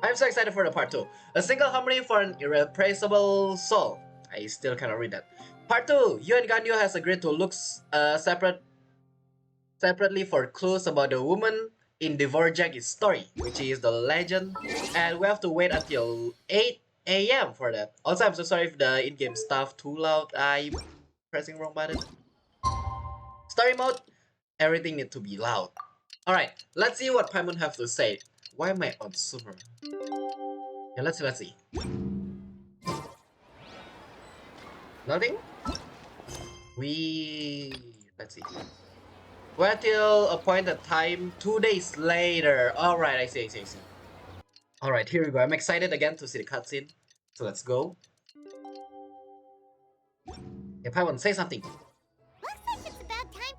I'm so excited for the part 2. A single harmony for an irreplaceable soul. I still cannot read that. Part 2. You and Ganyu has agreed to look separately for clues about the woman in Dvorak's story, which is the legend, and we have to wait until 8 a.m. for that. Also, I'm so sorry if the in-game stuff too loud. I'm pressing wrong button. Story mode, everything need to be loud. Alright, let's see what Paimon have to say. Why am I on super? Yeah, let's see. Nothing? Let's see. Wait till appointed time 2 days later. Alright, I see. Alright, here we go. I'm excited again to see the cutscene. So let's go. Yeah, Paimon, say something. Looks like it's about time.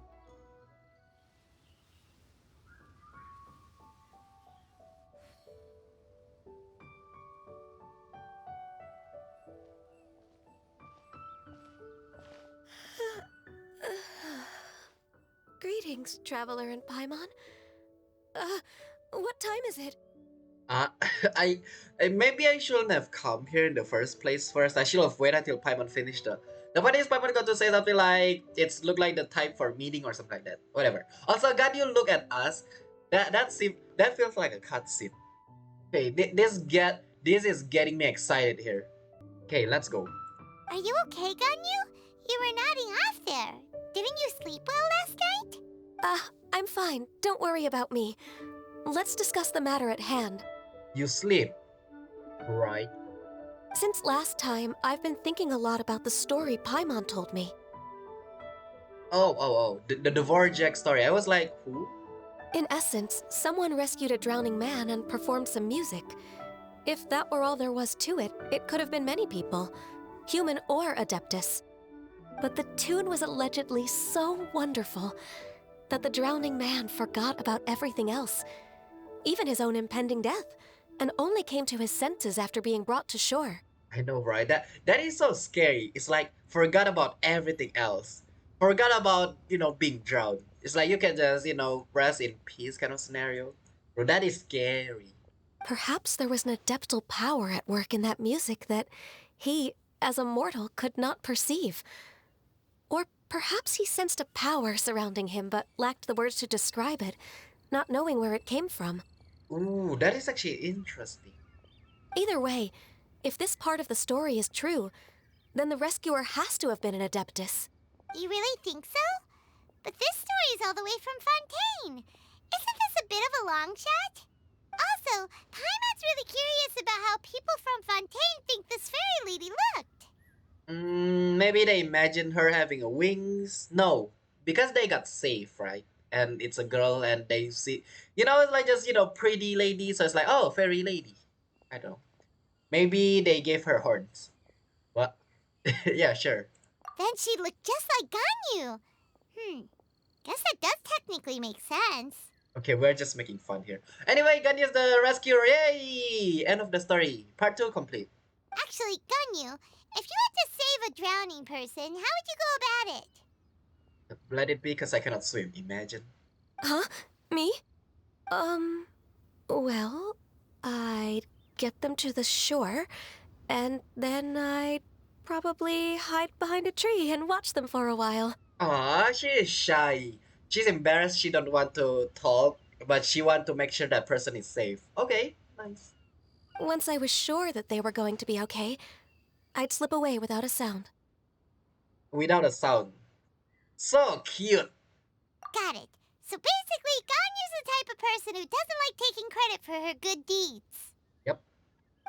Greetings, Traveler and Paimon. What time is it? Uh, I, maybe I shouldn't have come here in the first place first. I should have waited until Paimon finished the point is Paimon got to say something like it's look like the time for meeting or something like that. Whatever. Also, God, you look at us. That feels like a cutscene. Okay, this is getting me excited here. Okay, let's go. Are you okay, Ganyu? You were nodding off there. Didn't you sleep well last night? I'm fine. Don't worry about me. Let's discuss the matter at hand. You sleep, right? Since last time, I've been thinking a lot about the story Paimon told me. Oh, the Dvorak story. I was like, who? In essence, someone rescued a drowning man and performed some music. If that were all there was to it, it could have been many people, human or Adeptus. But the tune was allegedly so wonderful that the drowning man forgot about everything else, even his own impending death, and only came to his senses after being brought to shore. I know, right? That is so scary. It's like forgot about everything else. Forgot about being drowned. It's like you can just rest in peace kind of scenario. Bro, that is scary. Perhaps there was an adeptal power at work in that music that he, as a mortal, could not perceive. Or perhaps he sensed a power surrounding him but lacked the words to describe it, not knowing where it came from. Ooh, that is actually interesting. Either way, if this part of the story is true, then the rescuer has to have been an Adeptus. You really think so? But this story is all the way from Fontaine. Isn't this a bit of a long shot? Also, Paimon's really curious about how people from Fontaine think this fairy lady looked. Maybe they imagine her having wings. No, because they got saved, right? And it's a girl, and they see, it's like just pretty lady. So it's like, oh, fairy lady. I don't know. Maybe they gave her horns. What? Yeah, sure. Then she'd look just like Ganyu. Guess that does technically make sense. Okay, we're just making fun here. Anyway, Ganyu's the rescuer. Yay! End of the story. Part 2 complete. Actually, Ganyu, if you had to save a drowning person, how would you go about it? Let it be because I cannot swim. Imagine. Huh? Me? Well, I'd get them to the shore, and then I'd probably hide behind a tree and watch them for a while. Ah, she is shy. She's embarrassed. She don't want to talk, but she want to make sure that person is safe. Okay, nice. Once I was sure that they were going to be okay, I'd slip away without a sound. Without a sound. So cute. Got it. So basically, Ganyu's the type of person who doesn't like taking credit for her good deeds. Yep.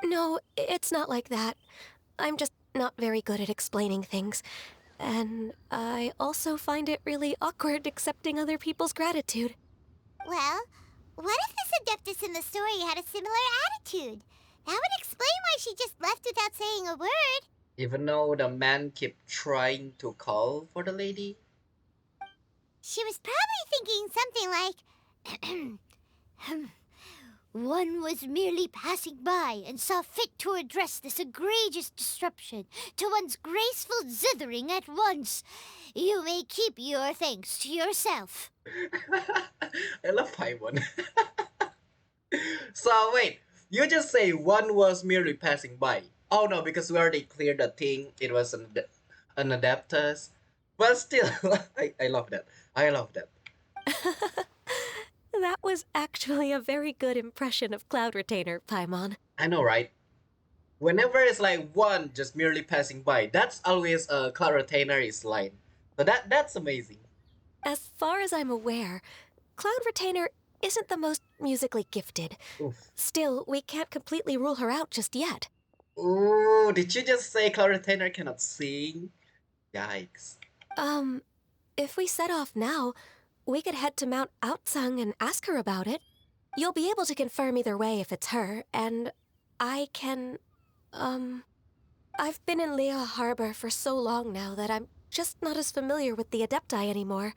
No, it's not like that. I'm just not very good at explaining things. And I also find it really awkward accepting other people's gratitude. Well, what if this Adeptus in the story had a similar attitude? That would explain why she just left without saying a word. Even though the man kept trying to call for the lady. She was probably thinking something like, one was merely passing by and saw fit to address this egregious disruption to one's graceful zithering at once. You may keep your thanks to yourself. I love Paimon. So wait, You just say one was merely passing by. Oh no, because we already cleared the thing. It was an adapters. But still, I love that. I love that. That was actually a very good impression of Cloud Retainer, Paimon. I know, right? Whenever it's like one just merely passing by, that's always a Cloud Retainer is line. So that's amazing. As far as I'm aware, Cloud Retainer isn't the most musically gifted. Oof. Still, we can't completely rule her out just yet. Ooh, did you just say Cloud Retainer cannot sing? Yikes. If we set off now, we could head to Mount Outsung and ask her about it. You'll be able to confirm either way if it's her, and I can, I've been in Lea Harbor for so long now that I'm just not as familiar with the Adepti anymore.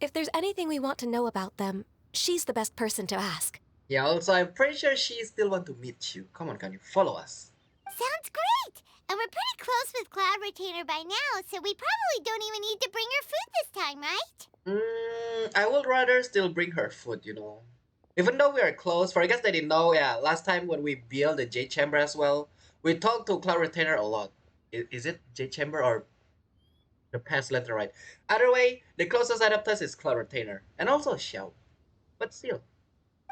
If there's anything we want to know about them, she's the best person to ask. Yeah, also, I'm pretty sure she still want to meet you. Come on, can you follow us? Sounds great! And we're pretty close with Cloud Retainer by now, so we probably don't even need to bring her food this time, right? I would rather still bring her food, Even though we are close, for I guess they didn't know, yeah, last time when we built the Jade Chamber as well, we talked to Cloud Retainer a lot. Is it Jade Chamber or the past letter, right? Either way, the closest adapters is Cloud Retainer, and also Xiao. But still.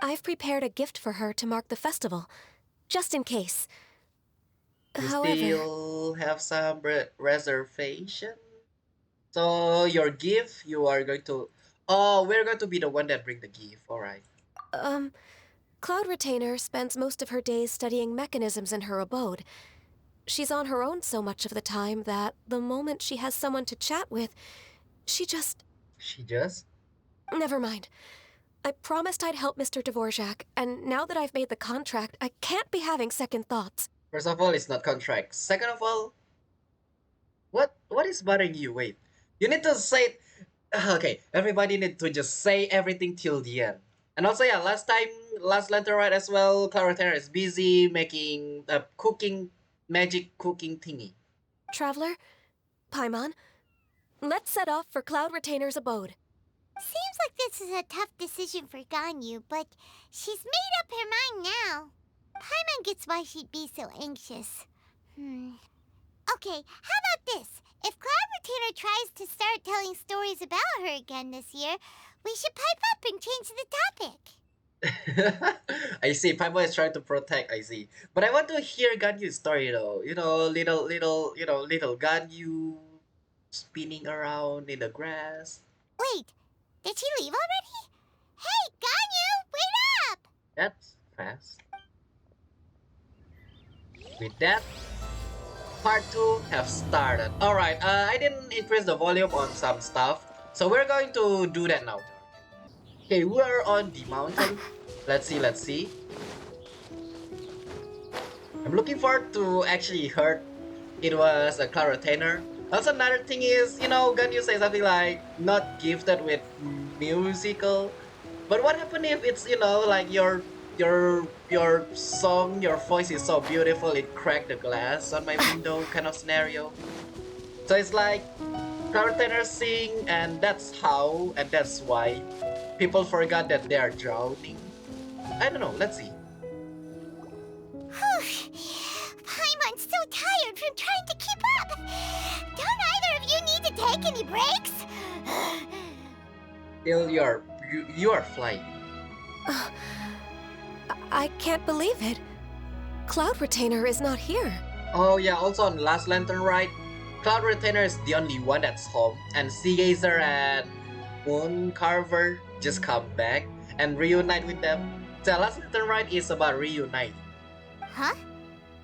I've prepared a gift for her to mark the festival, just in case. You However, still have some reservation? So your gift, you are going to... Oh, we're going to be the one that bring the gift, alright. Cloud Retainer spends most of her days studying mechanisms in her abode. She's on her own so much of the time that the moment she has someone to chat with, she just... She just? Never mind. I promised I'd help Mr. Dvorak, and now that I've made the contract, I can't be having second thoughts. First of all, it's not contract. Second of all, what is bothering you? Wait, you need to say... Okay, everybody need to just say everything till the end. And also, yeah, last letter right as well, Clara is busy making a magic cooking thingy. Traveler, Paimon, let's set off for Cloud Retainer's abode. Seems like this is a tough decision for Ganyu, but she's made up her mind now. Paimon gets why she'd be so anxious. Okay, how about this? If Cloud Retainer tries to start telling stories about her again this year, we should pipe up and change the topic. I see, Paimon is trying to protect, I see. But I want to hear Ganyu's story though. Little Ganyu spinning around in the grass. Wait, did she leave already? Hey, Ganyu, wait up! That's fast. With that, part 2 have started. Alright, I didn't increase the volume on some stuff, so we're going to do that now. Okay, we're on the mountain. Let's see. I'm looking forward to actually heard it was a Cloud Retainer. Also, another thing is, Ganyu say something like, not gifted with musical. But what happened if it's, like your song, your voice is so beautiful, it cracked the glass on my window kind of scenario. So it's like, Cloud Retainer sing, and that's how, and that's why people forgot that they are drowning. I don't know, let's see. Paimon's so tired from trying to keep up. Don't either of you need to take any breaks? Still, you are flying. I can't believe it. Cloud Retainer is not here. Oh yeah, also on Last Lantern Ride, Cloud Retainer is the only one that's home, and Sea Gazer and Moon Carver just come back and reunite with them. So Last Lantern Ride is about reunite. Huh?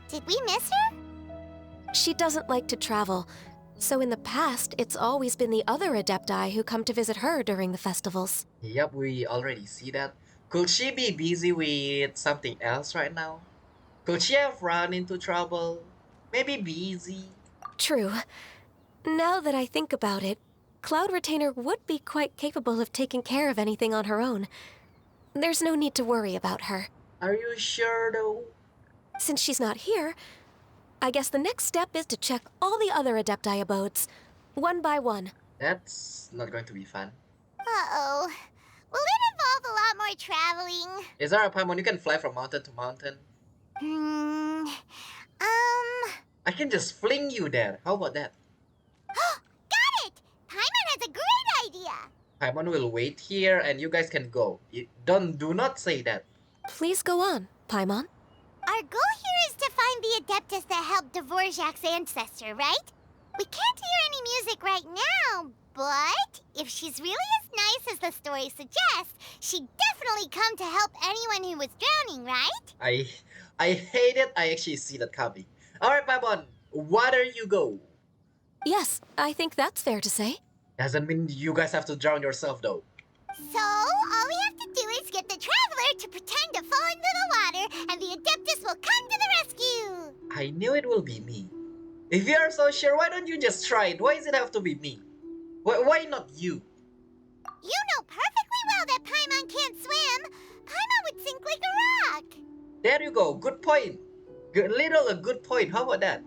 Did we miss her? She doesn't like to travel, so in the past, it's always been the other Adepti who come to visit her during the festivals. Yep, we already see that. Could she be busy with something else right now? Could she have run into trouble? Maybe busy? True. Now that I think about it, Cloud Retainer would be quite capable of taking care of anything on her own. There's no need to worry about her. Are you sure though? Since she's not here, I guess the next step is to check all the other Adepti abodes, one by one. That's not going to be fun. Uh-oh. Will it involve a lot more traveling? Is there a Paimon you can fly from mountain to mountain? Hmm. I can just fling you there. How about that? Got it! Paimon has a great idea! Paimon will wait here and you guys can go. Do not say that. Please go on, Paimon. Our goal here is to find the Adeptus that helped Dvorak's ancestor, right? We can't hear any music right now, but if she's really as nice as the story suggests, she'd definitely come to help anyone who was drowning, right? I hate it. I actually see that coming. Alright, Paimon, water you go. Yes, I think that's fair to say. Doesn't mean you guys have to drown yourself though. So, all we have to do is get the Traveler to pretend to fall into the water, and the Adeptus will come to the rescue! I knew it will be me. If you are so sure, why don't you just try it? Why does it have to be me? Why not you? You know perfectly well that Paimon can't swim! Paimon would sink like a rock! There you go. Good point. A good point. How about that?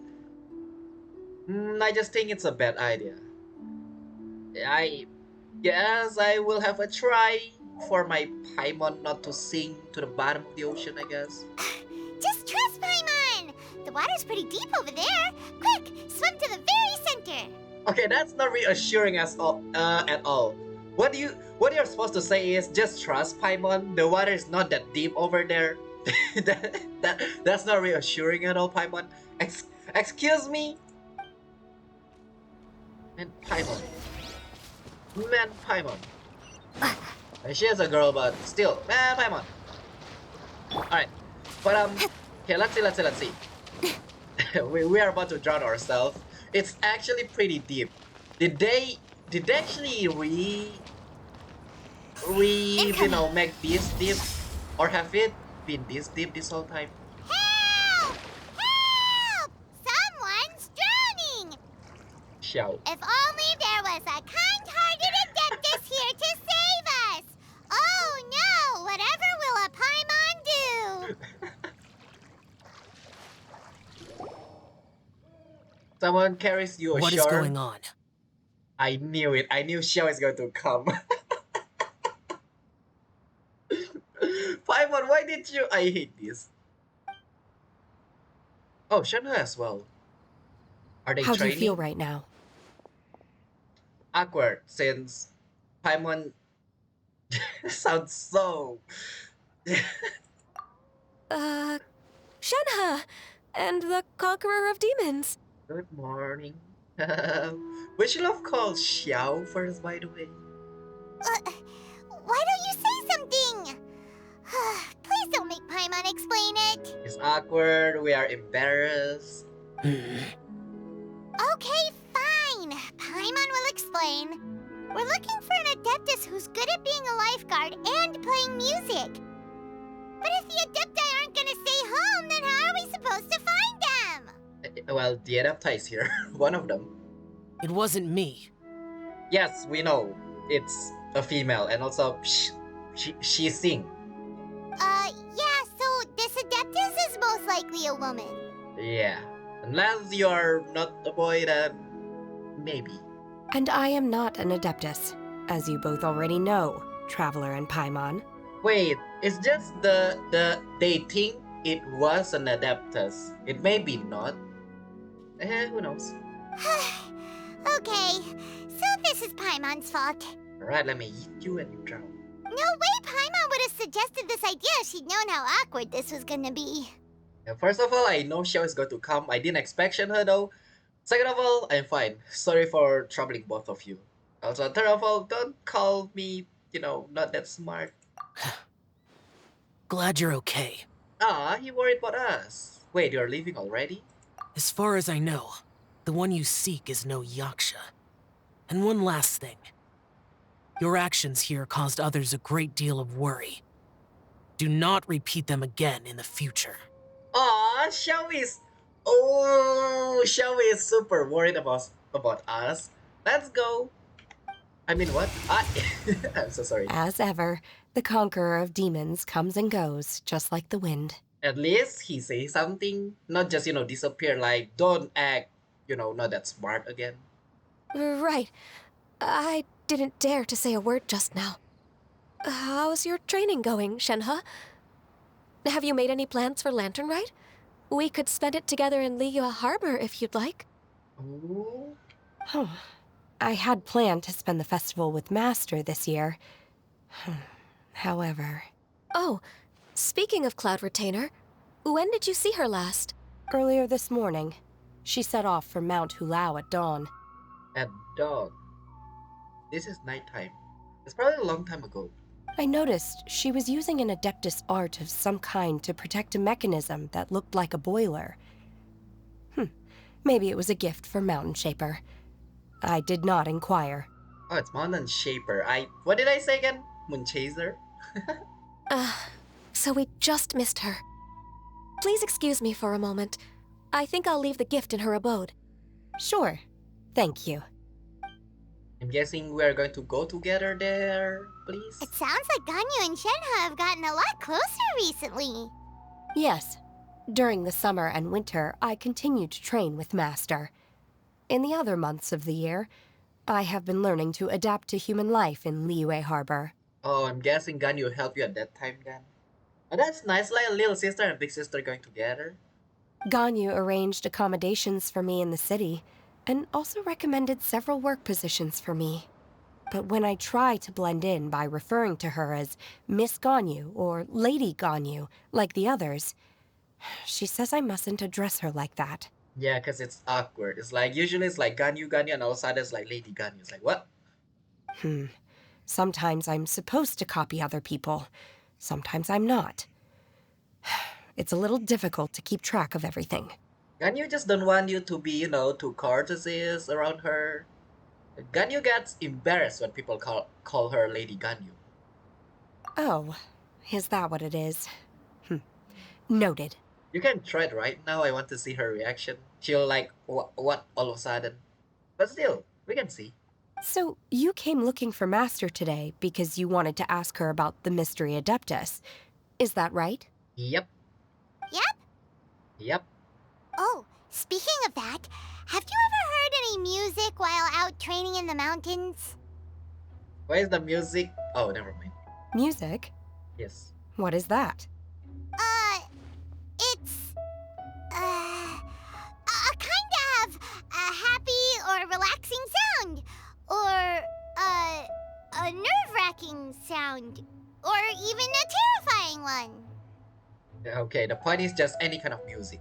I just think it's a bad idea. I guess I will have a try for my Paimon not to sink to the bottom of the ocean, I guess. Just trust Paimon! The water's pretty deep over there. Quick, swim to the very center! Okay, that's not reassuring at all. What you're supposed to say is just trust Paimon. The water is not that deep over there. That's not reassuring at all, Paimon. Excuse me? Man, Paimon. She is a girl, but still, man, Paimon. Alright, but okay, let's see. we are about to drown ourselves. It's actually pretty deep. Did they actually make this deep, or have it been this deep this whole time? Help! Help! Someone's drowning! Xiao. If only there was a kind-hearted Adeptus here to save us! Oh no! Whatever will a Paimon do? Someone carries you ashore. What is going on? I knew it. I knew Xiao is going to come. Paimon, why did you? I hate this. Oh, Shenhe as well. Are they How do training? you feel right now? Awkward, since Paimon sounds so. Shenhe! And the Conqueror of Demons. Good morning. We should have called Xiao first, by the way. Why don't you say something? Please don't make Paimon explain it. It's awkward. We are embarrassed. Okay, fine. Paimon will explain. We're looking for an Adeptus who's good at being a lifeguard and playing music. But if the Adepti aren't gonna stay home, then how are we supposed to find them? Well, the Adepti is here. One of them. It wasn't me. Yes, we know. It's a female, and also she sing. Yeah, so this Adeptus is most likely a woman. Yeah. Unless you're not a boy, then maybe. And I am not an Adeptus, as you both already know, Traveler and Paimon. Wait, it's just they think it was an Adeptus. It may be not. Who knows? Okay, so this is Paimon's fault. Alright, let me eat you and you drown. No way Paimon would have suggested this idea if she'd known how awkward this was gonna be. First of all, I know Xiao is going to come. I didn't expect her though. Second of all, I'm fine. Sorry for troubling both of you. Also, third of all, don't call me, not that smart. Glad you're okay. Ah, he worried about us. Wait, you're leaving already? As far as I know, the one you seek is no Yaksha. And one last thing. Your actions here caused others a great deal of worry. Do not repeat them again in the future. Aw, Xiao is super worried about us. Let's go. I mean, what? I'm so sorry. As ever, the Conqueror of Demons comes and goes, just like the wind. At least he says something, not just, disappear like, don't act, not that smart again. Right. I didn't dare to say a word just now. How's your training going, Shenhe? Have you made any plans for Lantern Rite? We could spend it together in Liyue Harbor if you'd like. Ooh. I had planned to spend the festival with Master this year. However, Oh, speaking of Cloud Retainer, when did you see her last? earlier this morning, she set off for Mount Hulao at dawn. At dawn. This is nighttime. It's probably a long time ago. I noticed she was using an Adeptus art of some kind to protect a mechanism that looked like a boiler. Maybe it was a gift for Mountain Shaper. I did not inquire. Oh, it's Mountain Shaper. What did I say again? Moon Chaser? So we just missed her. Please excuse me for a moment. I think I'll leave the gift in her abode. Sure. Thank you. I'm guessing we're going to go together there, please? It sounds like Ganyu and Shenhe have gotten a lot closer recently. Yes. During the summer and winter, I continued to train with Master. In the other months of the year, I have been learning to adapt to human life in Liyue Harbor. Oh, I'm guessing Ganyu helped you at that time then. Oh, that's nice, like a little sister and big sister going together. Ganyu arranged accommodations for me in the city, and also recommended several work positions for me. But when I try to blend in by referring to her as Miss Ganyu or Lady Ganyu, like the others, she says I mustn't address her like that. Yeah, because it's awkward. It's like, usually it's like Ganyu, and all of a sudden it's like Lady Ganyu. It's like, what? Sometimes I'm supposed to copy other people. Sometimes I'm not. It's a little difficult to keep track of everything. Ganyu just don't want you to be, too courteous around her. Ganyu gets embarrassed when people call her Lady Ganyu. Oh, is that what it is? Noted. You can try it right now. I want to see her reaction. She'll like, what all of a sudden? But still, we can see. So, you came looking for Master today because you wanted to ask her about the Mystery Adeptus. Is that right? Yep. Yep. Yep. Oh, speaking of that, have you ever heard any music while out training in the mountains? Where's the music? Oh, never mind. Music? Yes. What is that? It's, a kind of a happy or relaxing sound. Or, a nerve-wracking sound. Or even a terrifying one. Okay, the point is just any kind of music.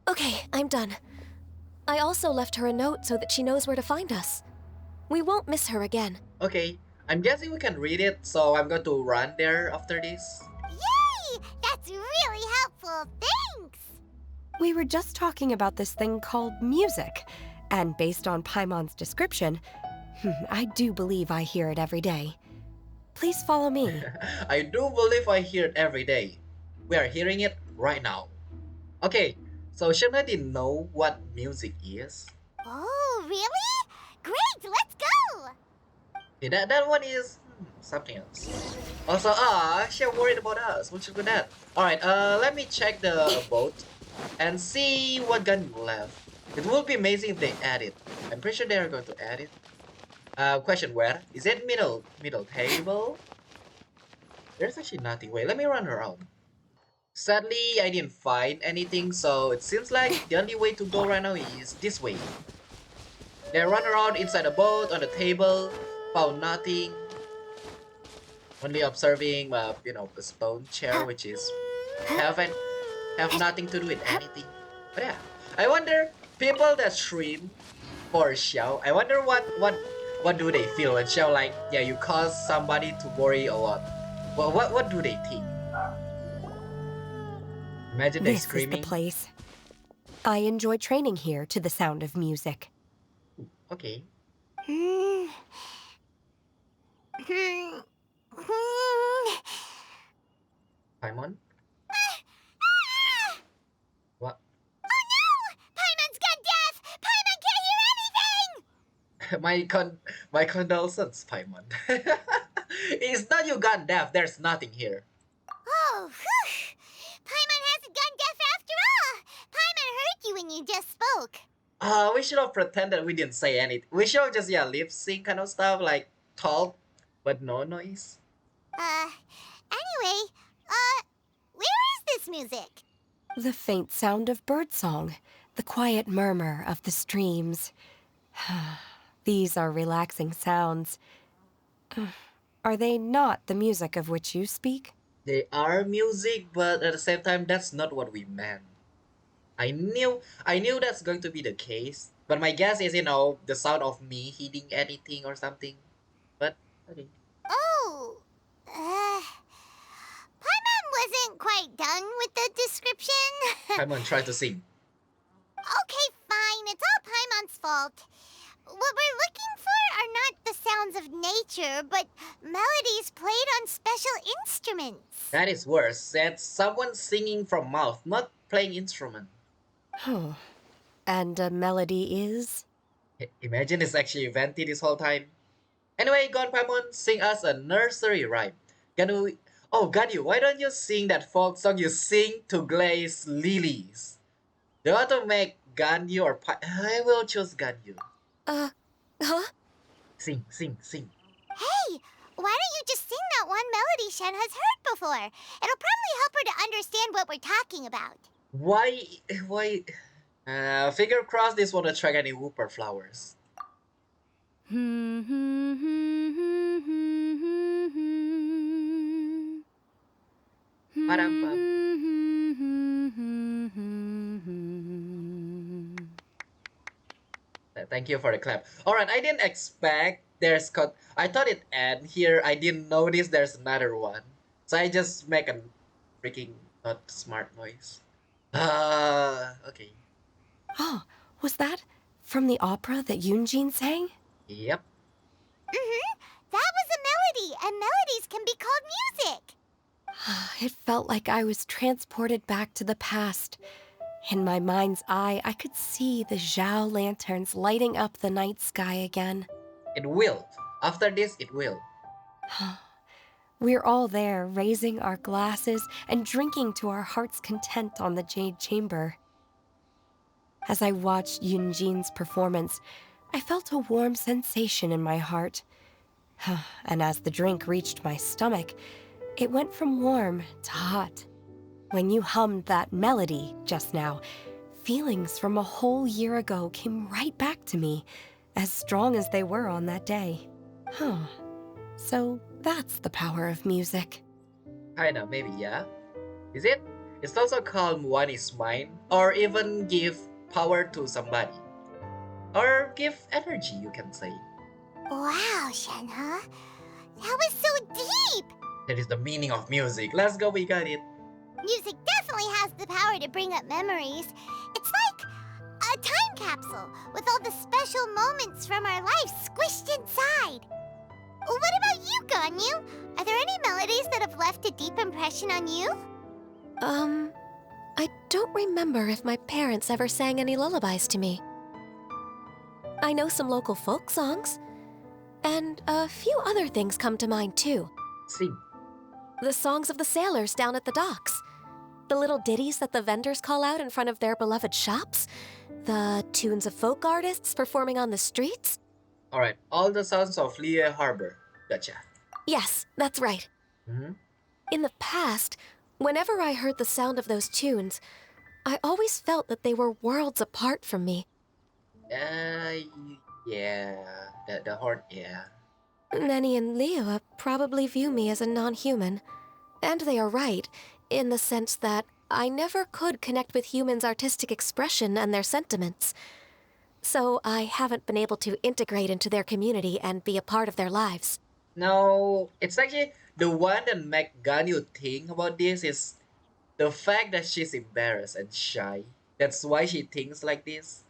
Okay, I'm done. I also left her a note so that she knows where to find us. We won't miss her again. Okay, I'm guessing we can read it, so I'm going to run there after this. Yay! That's really helpful. Thanks! We were just talking about this thing called music, and based on Paimon's description, I do believe I hear it every day. Please follow me. I do believe I hear it every day. We are hearing it right now. Okay, so Shenhe didn't know what music is. Oh, really? Great, let's go! Okay, that one is something else. Also, she worried about us. What should we do that? Alright, let me check the boat and see what gun you left. It would be amazing if they add it. I'm pretty sure they are going to add it. Question, where? Is it middle table? There's actually nothing. Wait, let me run around. Sadly, I didn't find anything, so it seems like the only way to go right now is this way. They run around inside the boat, on the table, found nothing. Only observing, a stone chair, which is have nothing to do with anything. But yeah, I wonder, people that stream for Xiao, I wonder what do they feel when Xiao like, yeah, you cause somebody to worry or what? Well, what do they think? Imagine they This screaming. is the place. I enjoy training here to the sound of music. Okay. Paimon? What? Oh no! Paimon's gone deaf! Paimon can't hear anything! My condolences, Paimon. It's not you gone deaf, there's nothing here. Oh, whew! Paimon hasn't gone deaf after all! Paimon heard you when you just spoke. We should have pretended we didn't say anything. We should have just, lip sync kind of stuff, like, talk, but no noise. Anyway, where is this music? The faint sound of birdsong, the quiet murmur of the streams. These are relaxing sounds. Are they not the music of which you speak? They are music, but at the same time, that's not what we meant. I knew that's going to be the case, but my guess is, the sound of me hitting anything or something. But okay. Oh, Paimon wasn't quite done with the description. Come on, try to sing. Okay, fine. It's all Paimon's fault. What we're looking for are not the sounds of nature, but melodies played on special instruments. That is worse. That's someone singing from mouth, not playing instrument. Oh. And a melody is? Imagine it's actually Venti this whole time. Anyway, go on, Paimon, sing us a nursery rhyme. Ganyu, why don't you sing that folk song you sing to glaze lilies? Do you want to make Ganyu or I will choose Ganyu. Huh? Sing. Hey, why don't you just sing that one melody Shen has heard before? It'll probably help her to understand what we're talking about. Why? Figure crossed this won't attract any whooper flowers. Padam-pam. Thank you for the clap. Alright, I didn't expect I thought it end here. I didn't notice there's another one. So I just make a freaking not smart noise. Okay. Oh, was that from the opera that Yoonjin sang? Yep. That was a melody, and melodies can be called music. It felt like I was transported back to the past. In my mind's eye, I could see the Zhao lanterns lighting up the night sky again. It will. After this, it will. We're all there, raising our glasses and drinking to our heart's content on the Jade Chamber. As I watched Yoonjin's performance, I felt a warm sensation in my heart. And as the drink reached my stomach, it went from warm to hot. When you hummed that melody just now, feelings from a whole year ago came right back to me, as strong as they were on that day. So that's the power of music. Kinda, maybe, yeah. Is it? It's also called One is Mine, or even give power to somebody. Or give energy, you can say. Wow, Shenhe. That was so deep. That is the meaning of music. Let's go, we got it. Music definitely has the power to bring up memories. It's like a time capsule with all the special moments from our life squished inside. What about you, Ganyu? Are there any melodies that have left a deep impression on you? I don't remember if my parents ever sang any lullabies to me. I know some local folk songs, and a few other things come to mind too. Sing. The songs of the sailors down at the docks. The little ditties that the vendors call out in front of their beloved shops. The tunes of folk artists performing on the streets. Alright, all the sounds of Liyue Harbor. Gotcha. Yes, that's right. In the past, whenever I heard the sound of those tunes, I always felt that they were worlds apart from me. Yeah. The horn, yeah. Nenny and Liyue probably view me as a non-human. And they are right, in the sense that I never could connect with humans' artistic expression and their sentiments. So I haven't been able to integrate into their community and be a part of their lives. No, it's actually the one that make Ganyu think about this is the fact that she's embarrassed and shy. That's why she thinks like this.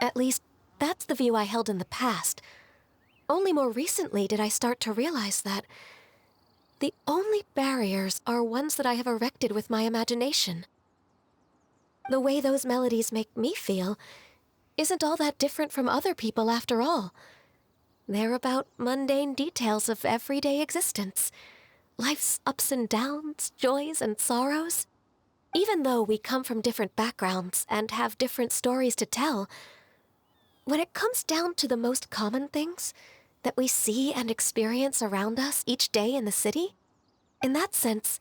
At least, that's the view I held in the past. Only more recently did I start to realize that the only barriers are ones that I have erected with my imagination. The way those melodies make me feel isn't all that different from other people after all. They're about mundane details of everyday existence. Life's ups and downs, joys and sorrows. Even though we come from different backgrounds and have different stories to tell, when it comes down to the most common things, that we see and experience around us each day in the city? In that sense,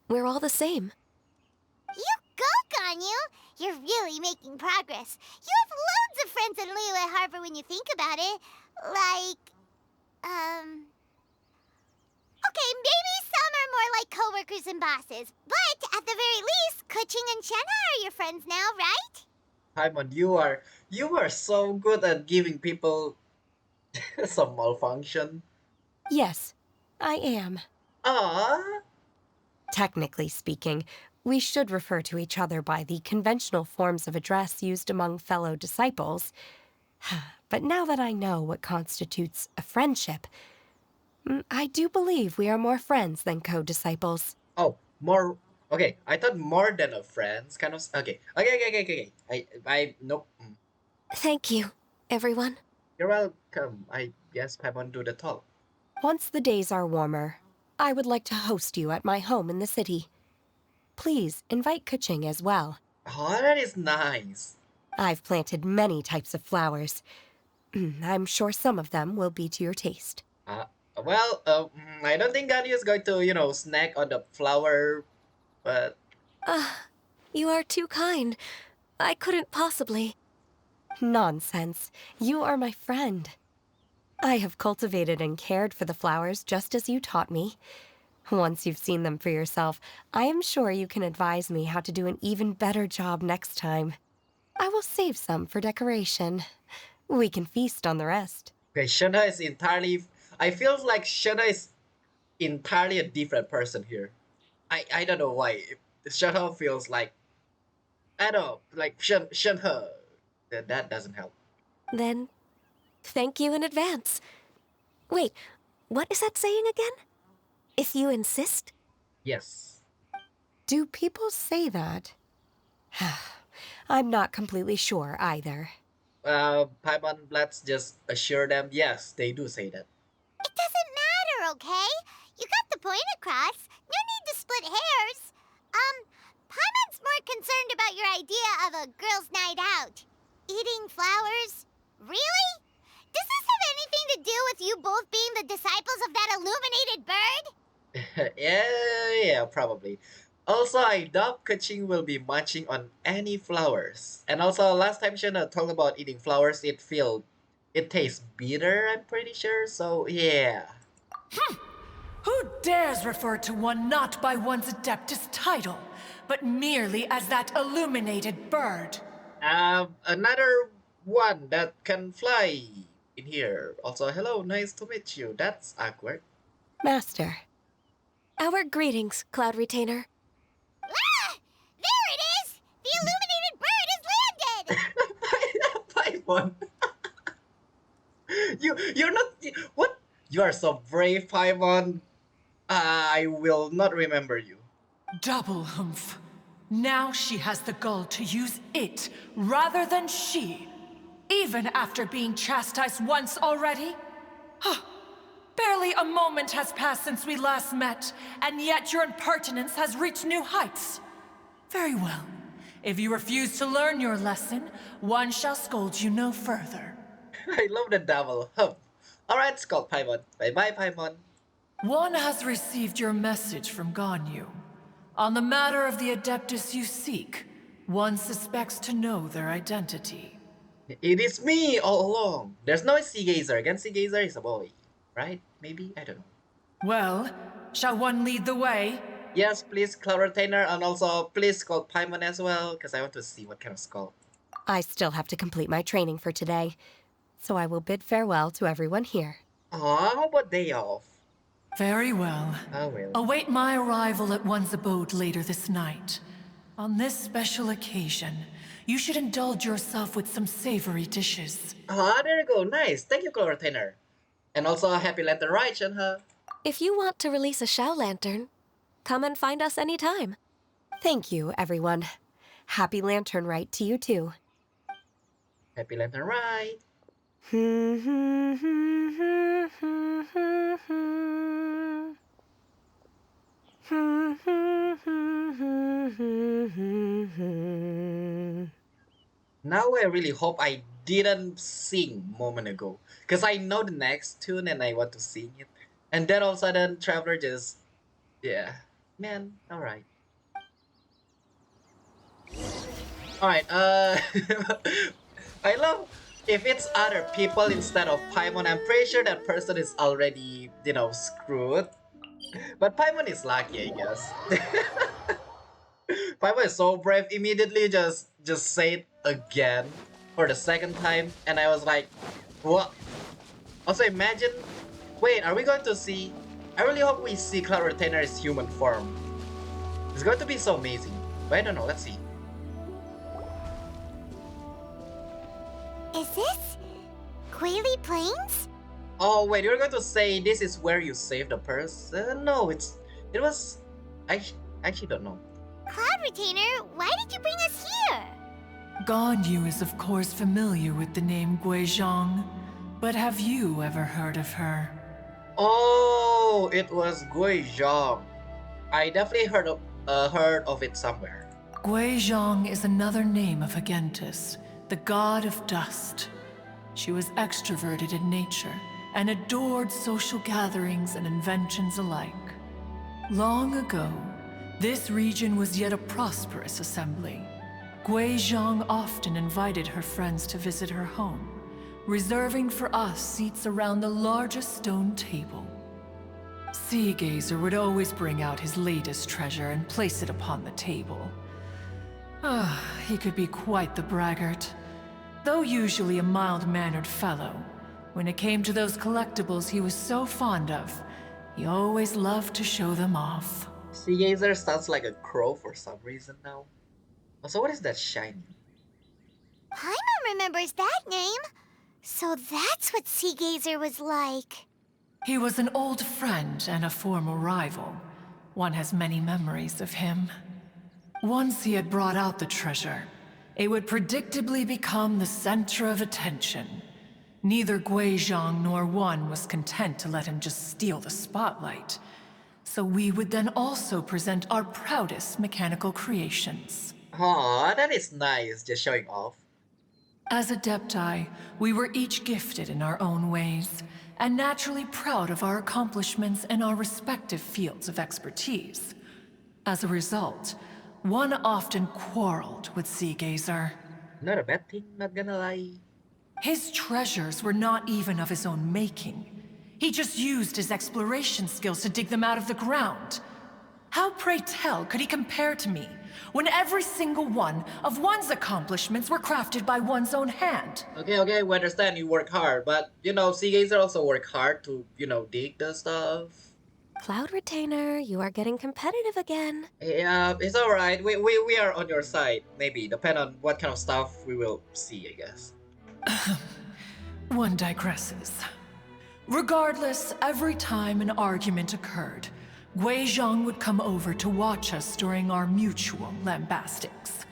we're all the same. You go, Ganyu! You're really making progress. You have loads of friends in Liyue Harbor when you think about it. Okay, maybe some are more like coworkers and bosses. But at the very least, Kuching and Shenhe are your friends now, right? Paimon, you are so good at giving people some malfunction. Yes, I am. Ah, Technically speaking, we should refer to each other by the conventional forms of address used among fellow disciples. But now that I know what constitutes a friendship, I do believe we are more friends than co-disciples. oh, more. Okay, I thought more than a friends, kind of. Okay. I nope. Thank you, everyone. You're welcome. I guess Paimon do the talk. Once the days are warmer, I would like to host you at my home in the city. Please invite Kuching as well. Oh, that is nice. I've planted many types of flowers. I'm sure some of them will be to your taste. I don't think Ganyu is going to, snack on the flower, but You are too kind. I couldn't possibly. Nonsense. You are my friend. I have cultivated and cared for the flowers just as you taught me. Once you've seen them for yourself, I am sure you can advise me how to do an even better job next time. I will save some for decoration. We can feast on the rest. okay, Shenhe is entirely. I feel like Shenhe is entirely a different person here. I don't know why. Shenhe feels like I don't know, like Shenhe. That doesn't help. Then, thank you in advance. Wait, what is that saying again? If you insist? Yes. Do people say that? I'm not completely sure either. Paimon, let's just assure them. Yes, they do say that. It doesn't matter, okay? You got the point across. No need to split hairs. Paimon's more concerned about your idea of a girls' night out. Eating flowers? Really? Does this have anything to do with you both being the disciples of that illuminated bird? Yeah, probably. Also, I doubt Kuching will be munching on any flowers. And also, last time Shenhe talked about eating flowers, it tastes bitter, I'm pretty sure. So, yeah. Who dares refer to one not by one's Adeptus title, but merely as that illuminated bird? Another one that can fly in here. Also, hello, nice to meet you. That's awkward. Master. Our greetings, Cloud Retainer. Ah! There it is! The illuminated bird has landed! Paimon. You're not. What? You are so brave, Paimon. I will not remember you. Double humph. Now she has the gall to use it rather than she. Even after being chastised once already? Barely a moment has passed since we last met, and yet your impertinence has reached new heights. Very well. If you refuse to learn your lesson, one shall scold you no further. I love the double hump. Alright, Scott Paimon. Bye-bye, Paimon. One has received your message from Ganyu. On the matter of the Adeptus you seek, one suspects to know their identity. It is me all along. There's no Sea Gazer. Again, Sea Gazer is a boy. Right? Maybe? I don't know. Well, shall one lead the way? Yes, please, Cloud Retainer, and also please call Paimon as well, because I want to see what kind of skull. I still have to complete my training for today, so I will bid farewell to everyone here. Aw, how about day off? Very well. Oh, well. Await my arrival at one's abode later this night. On this special occasion, you should indulge yourself with some savory dishes. Ah, there you go. Nice. Thank you, Cloud Retainer. And also, happy lantern ride, Shenhe. If you want to release a Shao Lantern, come and find us anytime. Thank you, everyone. Happy Lantern Rite to you too. Happy lantern ride. Now I really hope I didn't sing moment ago. Because I know the next tune and I want to sing it. And then all of a sudden, Traveler just, yeah. Man, alright. Alright, I love if it's other people instead of Paimon. I'm pretty sure that person is already, screwed. But Paimon is lucky, I guess. Paimon is so brave. Immediately just say it again for the second time, and I was like, what? Also, imagine. Wait, are we going to see? I really hope we see Cloud Retainer's human form. It's going to be so amazing. But I don't know. Let's see. Is this Quaily Plains? Oh wait, you're going to say this is where you save the person? No, it was. I actually don't know. Cloud Retainer, why did you bring us here? Ganyu is of course familiar with the name Guizhong, but have you ever heard of her? Oh, it was Guizhong. I definitely heard of it somewhere. Guizhong is another name of Agentis, the god of dust. She was extroverted in nature and adored social gatherings and inventions alike. Long ago, this region was yet a prosperous assembly. Guizhong often invited her friends to visit her home, reserving for us seats around the largest stone table. Sea Gazer would always bring out his latest treasure and place it upon the table. He could be quite the braggart. Though usually a mild-mannered fellow, when it came to those collectibles he was so fond of, he always loved to show them off. Sea Gazer sounds like a crow for some reason now. Also, what is that shiny? Paimon remembers that name. So that's what Sea Gazer was like. He was an old friend and a former rival. One has many memories of him. Once he had brought out the treasure, it would predictably become the center of attention. Neither Guizhong nor one was content to let him just steal the spotlight. So we would then also present our proudest mechanical creations. Aw, that is nice, just showing off. As Adepti, we were each gifted in our own ways, and naturally proud of our accomplishments in our respective fields of expertise. As a result, one often quarreled with Sea Gazer. Not a bad thing, not gonna lie. His treasures were not even of his own making. He just used his exploration skills to dig them out of the ground. How, pray tell, could he compare to me, when every single one of one's accomplishments were crafted by one's own hand? Okay, we understand you work hard, but, Sea Gazer also work hard to, dig the stuff. Cloud Retainer, you are getting competitive again. Yeah, it's alright. We are on your side, maybe, depend on what kind of stuff we will see, I guess. One digresses. Regardless, every time an argument occurred, Guizhong would come over to watch us during our mutual lambastics.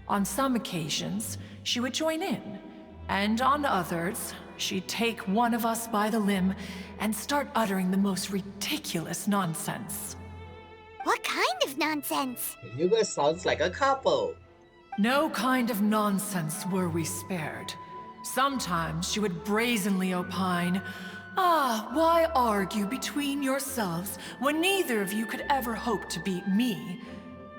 On some occasions, she would join in, and on others, she'd take one of us by the limb and start uttering the most ridiculous nonsense. What kind of nonsense? You guys sounds like a couple. No kind of nonsense were we spared. Sometimes she would brazenly opine, why argue between yourselves when neither of you could ever hope to beat me?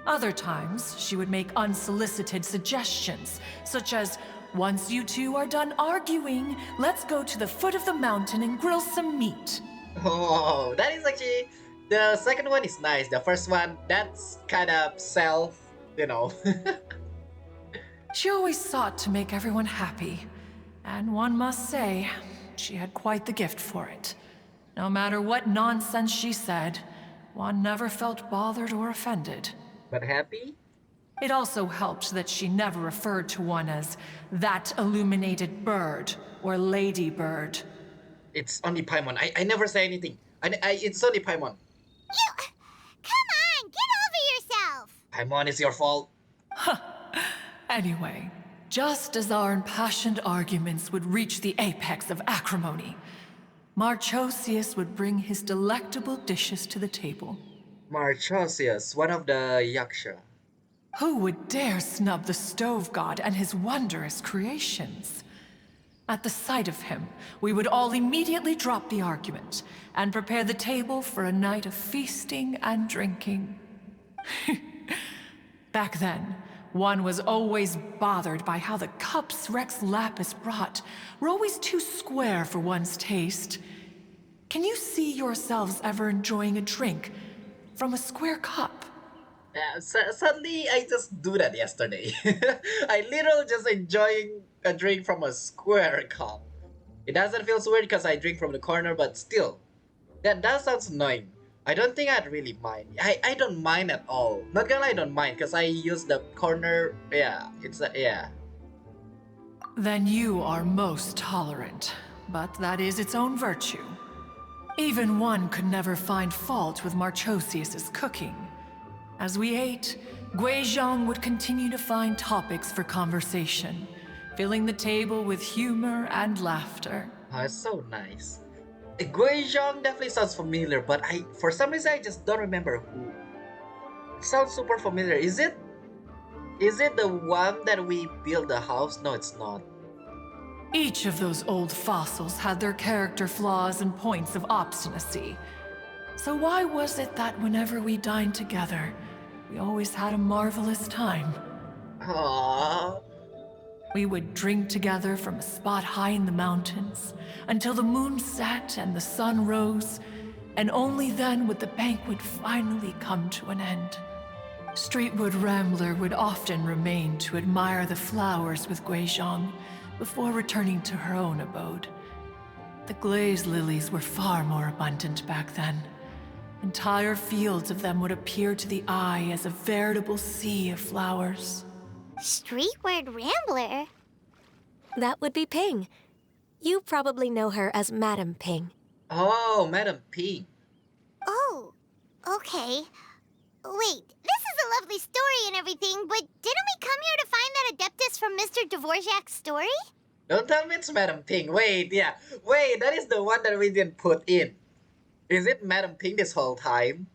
Other times, she would make unsolicited suggestions, such as, once you two are done arguing, let's go to the foot of the mountain and grill some meat. Oh, that is actually... The second one is nice. The first one, that's kind of She always sought to make everyone happy. And one must say, she had quite the gift for it. No matter what nonsense she said, one never felt bothered or offended. But happy? It also helped that she never referred to one as that illuminated bird or lady bird. It's only Paimon. I never say anything. It's only Paimon. Come on, get over yourself! Paimon, it's your fault. Anyway, just as our impassioned arguments would reach the apex of acrimony, Marchosius would bring his delectable dishes to the table. Marchosius, one of the Yaksha. Who would dare snub the stove god and his wondrous creations? At the sight of him, we would all immediately drop the argument and prepare the table for a night of feasting and drinking. Back then, one was always bothered by how the cups Rex Lapis brought were always too square for one's taste. Can you see yourselves ever enjoying a drink from a square cup? Yeah, suddenly I just do that yesterday. I literally just enjoying a drink from a square cup. It doesn't feel so weird because I drink from the corner, but still, that sounds annoying. I don't think I'd really mind. I don't mind at all. Not gonna lie, I don't mind because I use the corner. Yeah, yeah. Then you are most tolerant, but that is its own virtue. Even one could never find fault with Marchosius's cooking. As we ate, Guizhong would continue to find topics for conversation, filling the table with humor and laughter. Oh, it's so nice. Guizhong definitely sounds familiar, but for some reason I just don't remember who. It sounds super familiar. Is it the one that we built the house? No, it's not. Each of those old fossils had their character flaws and points of obstinacy. So why was it that whenever we dined together, we always had a marvelous time? Aww. We would drink together from a spot high in the mountains until the moon set and the sun rose, and only then would the banquet finally come to an end. Streetwood Rambler would often remain to admire the flowers with Guizhong before returning to her own abode. The glaze lilies were far more abundant back then. Entire fields of them would appear to the eye as a veritable sea of flowers. Streetward Rambler? That would be Ping. You probably know her as Madam Ping. Oh, Madam Ping. Oh, okay. Wait, this is a lovely story and everything, but didn't we come here to find that Adeptus from Mr. Dvorak's story? Don't tell me it's Madam Ping. Wait, yeah. Wait, that is the one that we didn't put in. Is it Madam Ping this whole time?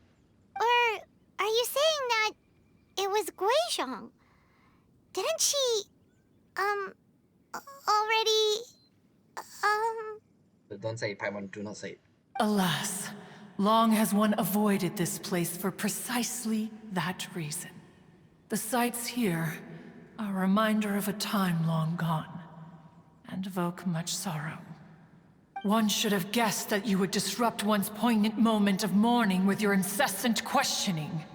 Or are you saying that it was Guizhong? Didn't she, already, Don't say it, Paimon. Do not say it. Alas, long has one avoided this place for precisely that reason. The sights here are a reminder of a time long gone, and evoke much sorrow. One should have guessed that you would disrupt one's poignant moment of mourning with your incessant questioning.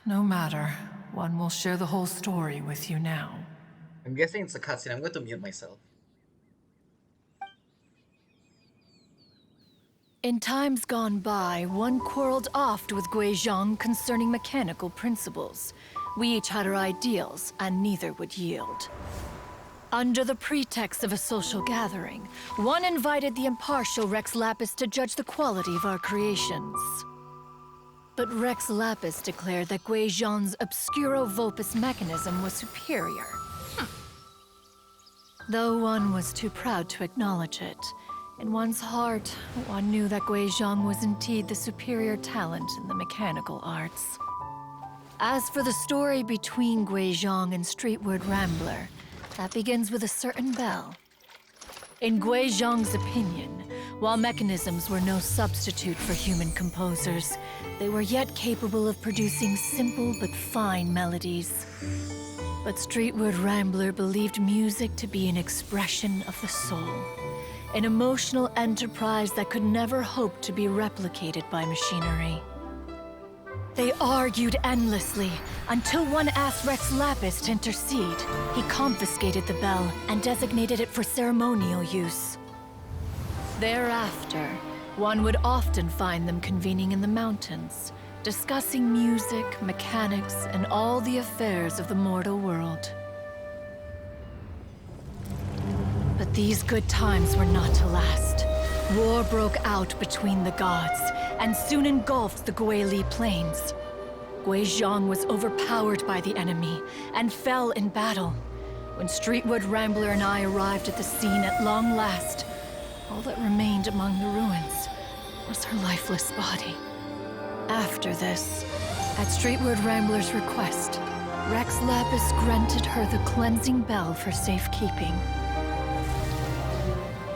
No matter, one will share the whole story with you now. I'm guessing it's a cutscene. I'm going to mute myself. In times gone by, one quarreled oft with Guizhong concerning mechanical principles. We each had our ideals, and neither would yield. Under the pretext of a social gathering, one invited the impartial Rex Lapis to judge the quality of our creations. But Rex Lapis declared that Guizhong's Obscuro Vulpus mechanism was superior. Though one was too proud to acknowledge it, in one's heart, one knew that Guizhong was indeed the superior talent in the mechanical arts. As for the story between Guizhong and Streetward Rambler, that begins with a certain bell. In Guizhong's opinion, while mechanisms were no substitute for human composers, they were yet capable of producing simple but fine melodies. But Streetward Rambler believed music to be an expression of the soul, an emotional enterprise that could never hope to be replicated by machinery. They argued endlessly, until one asked Rex Lapis to intercede. He confiscated the bell and designated it for ceremonial use. Thereafter, one would often find them convening in the mountains, discussing music, mechanics, and all the affairs of the mortal world. But these good times were not to last. War broke out between the gods, and soon engulfed the Guili plains. Guizhong was overpowered by the enemy, and fell in battle. When Streetwood Rambler and I arrived at the scene at long last, all that remained among the ruins was her lifeless body. After this, at Streetwood Rambler's request, Rex Lapis granted her the cleansing bell for safekeeping.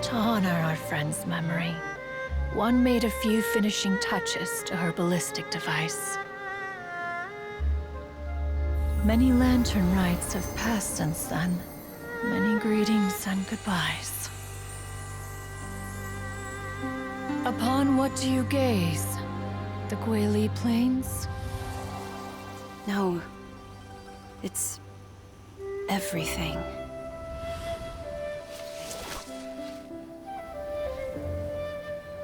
To honor our friend's memory, one made a few finishing touches to her ballistic device. Many lantern rites have passed since then. Many greetings and goodbyes. Upon what do you gaze? The Guili Plains? No. It's everything.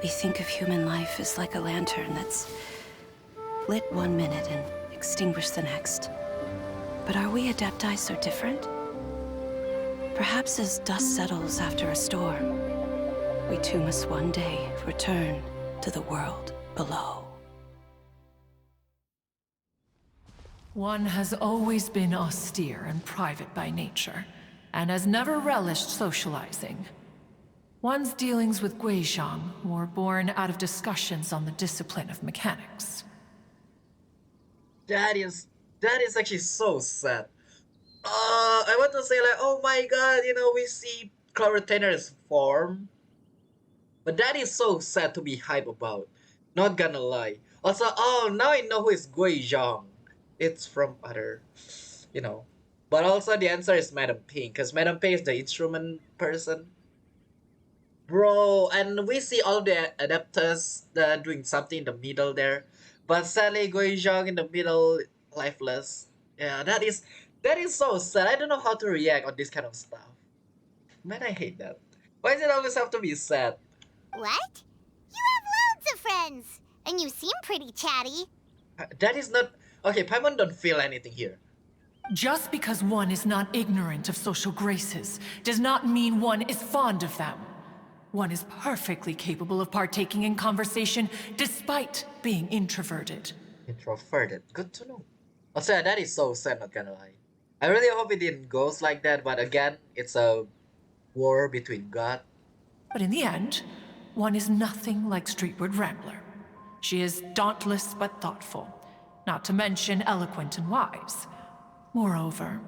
We think of human life as like a lantern that's lit one minute and extinguished the next. But are we Adepti so different? Perhaps as dust settles after a storm, we too must one day return to the world below. One has always been austere and private by nature, and has never relished socializing. One's dealings with Guizhang were born out of discussions on the discipline of mechanics. That is actually so sad. I want to say like, oh my god, we see Cloud Retainer's form. But that is so sad to be hype about. Not gonna lie. Also, now I know who is Gui Zhang. It's from other, But also the answer is Madam Ping, because Madam Ping is the instrument person. Bro, and we see all the adapters that are doing something in the middle there. But sadly, Gui Zhang in the middle, lifeless. Yeah, that is so sad. I don't know how to react on this kind of stuff. Man, I hate that. Why does it always have to be sad? What? You have loads of friends, and you seem pretty chatty. That is not... Okay, Paimon don't feel anything here. Just because one is not ignorant of social graces does not mean one is fond of them. One is perfectly capable of partaking in conversation despite being introverted. Introverted? Good to know. Also, that is so sad, not gonna lie. I really hope it didn't go like that, but again, it's a war between God. But in the end, one is nothing like Streetward Rambler. She is dauntless but thoughtful, not to mention eloquent and wise. Moreover,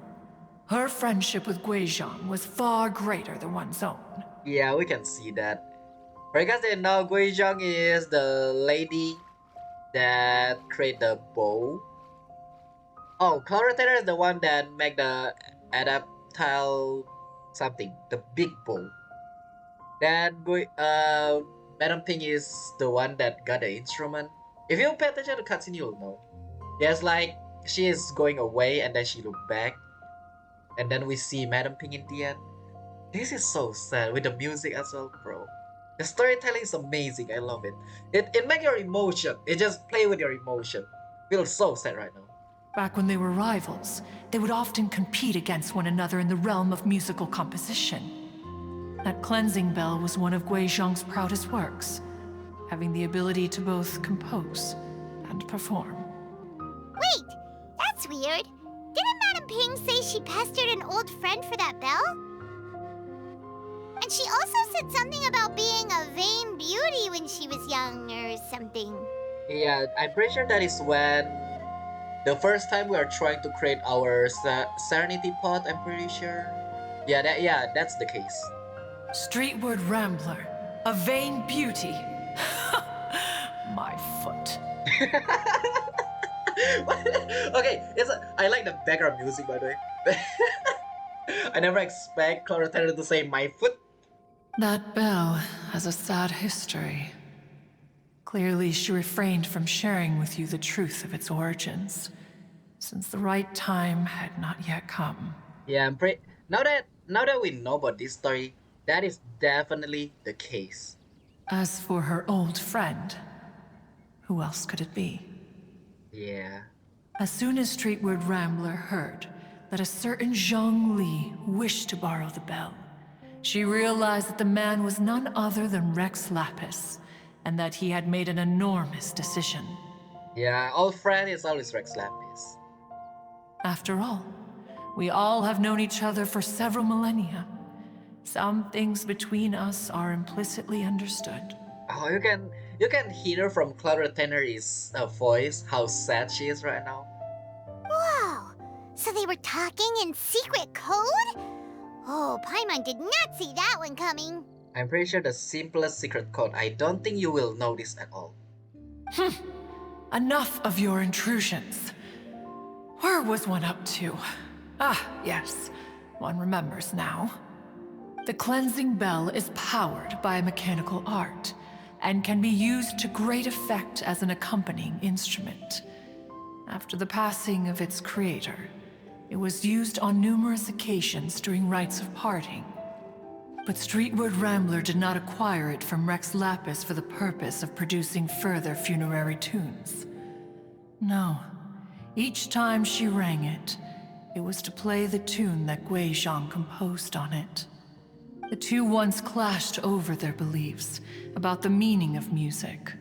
her friendship with Guizhang was far greater than one's own. Yeah, we can see that. For you guys didn't know, Gui Zhang is the lady that create the bow. Oh, Colorator is the one that make the adaptile something, the big bow. Then Madam Ping is the one that got the instrument. If you pay attention to the cutscene, you'll know. Yes, like she is going away and then she look back, and then we see Madam Ping in the end. This is so sad with the music as well, bro. The storytelling is amazing. I love it. It makes your emotion. It just play with your emotion. Feels so sad right now. Back when they were rivals, they would often compete against one another in the realm of musical composition. That cleansing bell was one of Gui Zhang's proudest works, having the ability to both compose and perform. Wait, that's weird. Didn't Madam Ping say she pestered an old friend for that bell? And she also said something about being a vain beauty when she was young or something. Yeah, I'm pretty sure that is when the first time we are trying to create our Serenity Pot, I'm pretty sure. Yeah, that's the case. Streetward Rambler, a vain beauty. My foot. Okay, I like the background music, by the way. I never expect Cloratenor to say my foot. That bell has a sad history. Clearly, she refrained from sharing with you the truth of its origins, since the right time had not yet come. Yeah, now that we know about this story, that is definitely the case. As for her old friend, who else could it be? Yeah. As soon as Streetward Rambler heard that a certain Zhang Li wished to borrow the bell, she realized that the man was none other than Rex Lapis, and that he had made an enormous decision. Yeah, old friend is always Rex Lapis. After all, we all have known each other for several millennia. Some things between us are implicitly understood. Oh, you can hear from Cloratenor's voice how sad she is right now. Whoa! So they were talking in secret code? Oh, Paimon did not see that one coming. I'm pretty sure the simplest secret code. I don't think you will notice at all. Enough of your intrusions. Where was one up to? Ah, yes. One remembers now. The cleansing bell is powered by a mechanical art and can be used to great effect as an accompanying instrument. After the passing of its creator, it was used on numerous occasions during rites of parting. But Streetward Rambler did not acquire it from Rex Lapis for the purpose of producing further funerary tunes. No. Each time she rang it, it was to play the tune that Gui Zhang composed on it. The two once clashed over their beliefs about the meaning of music.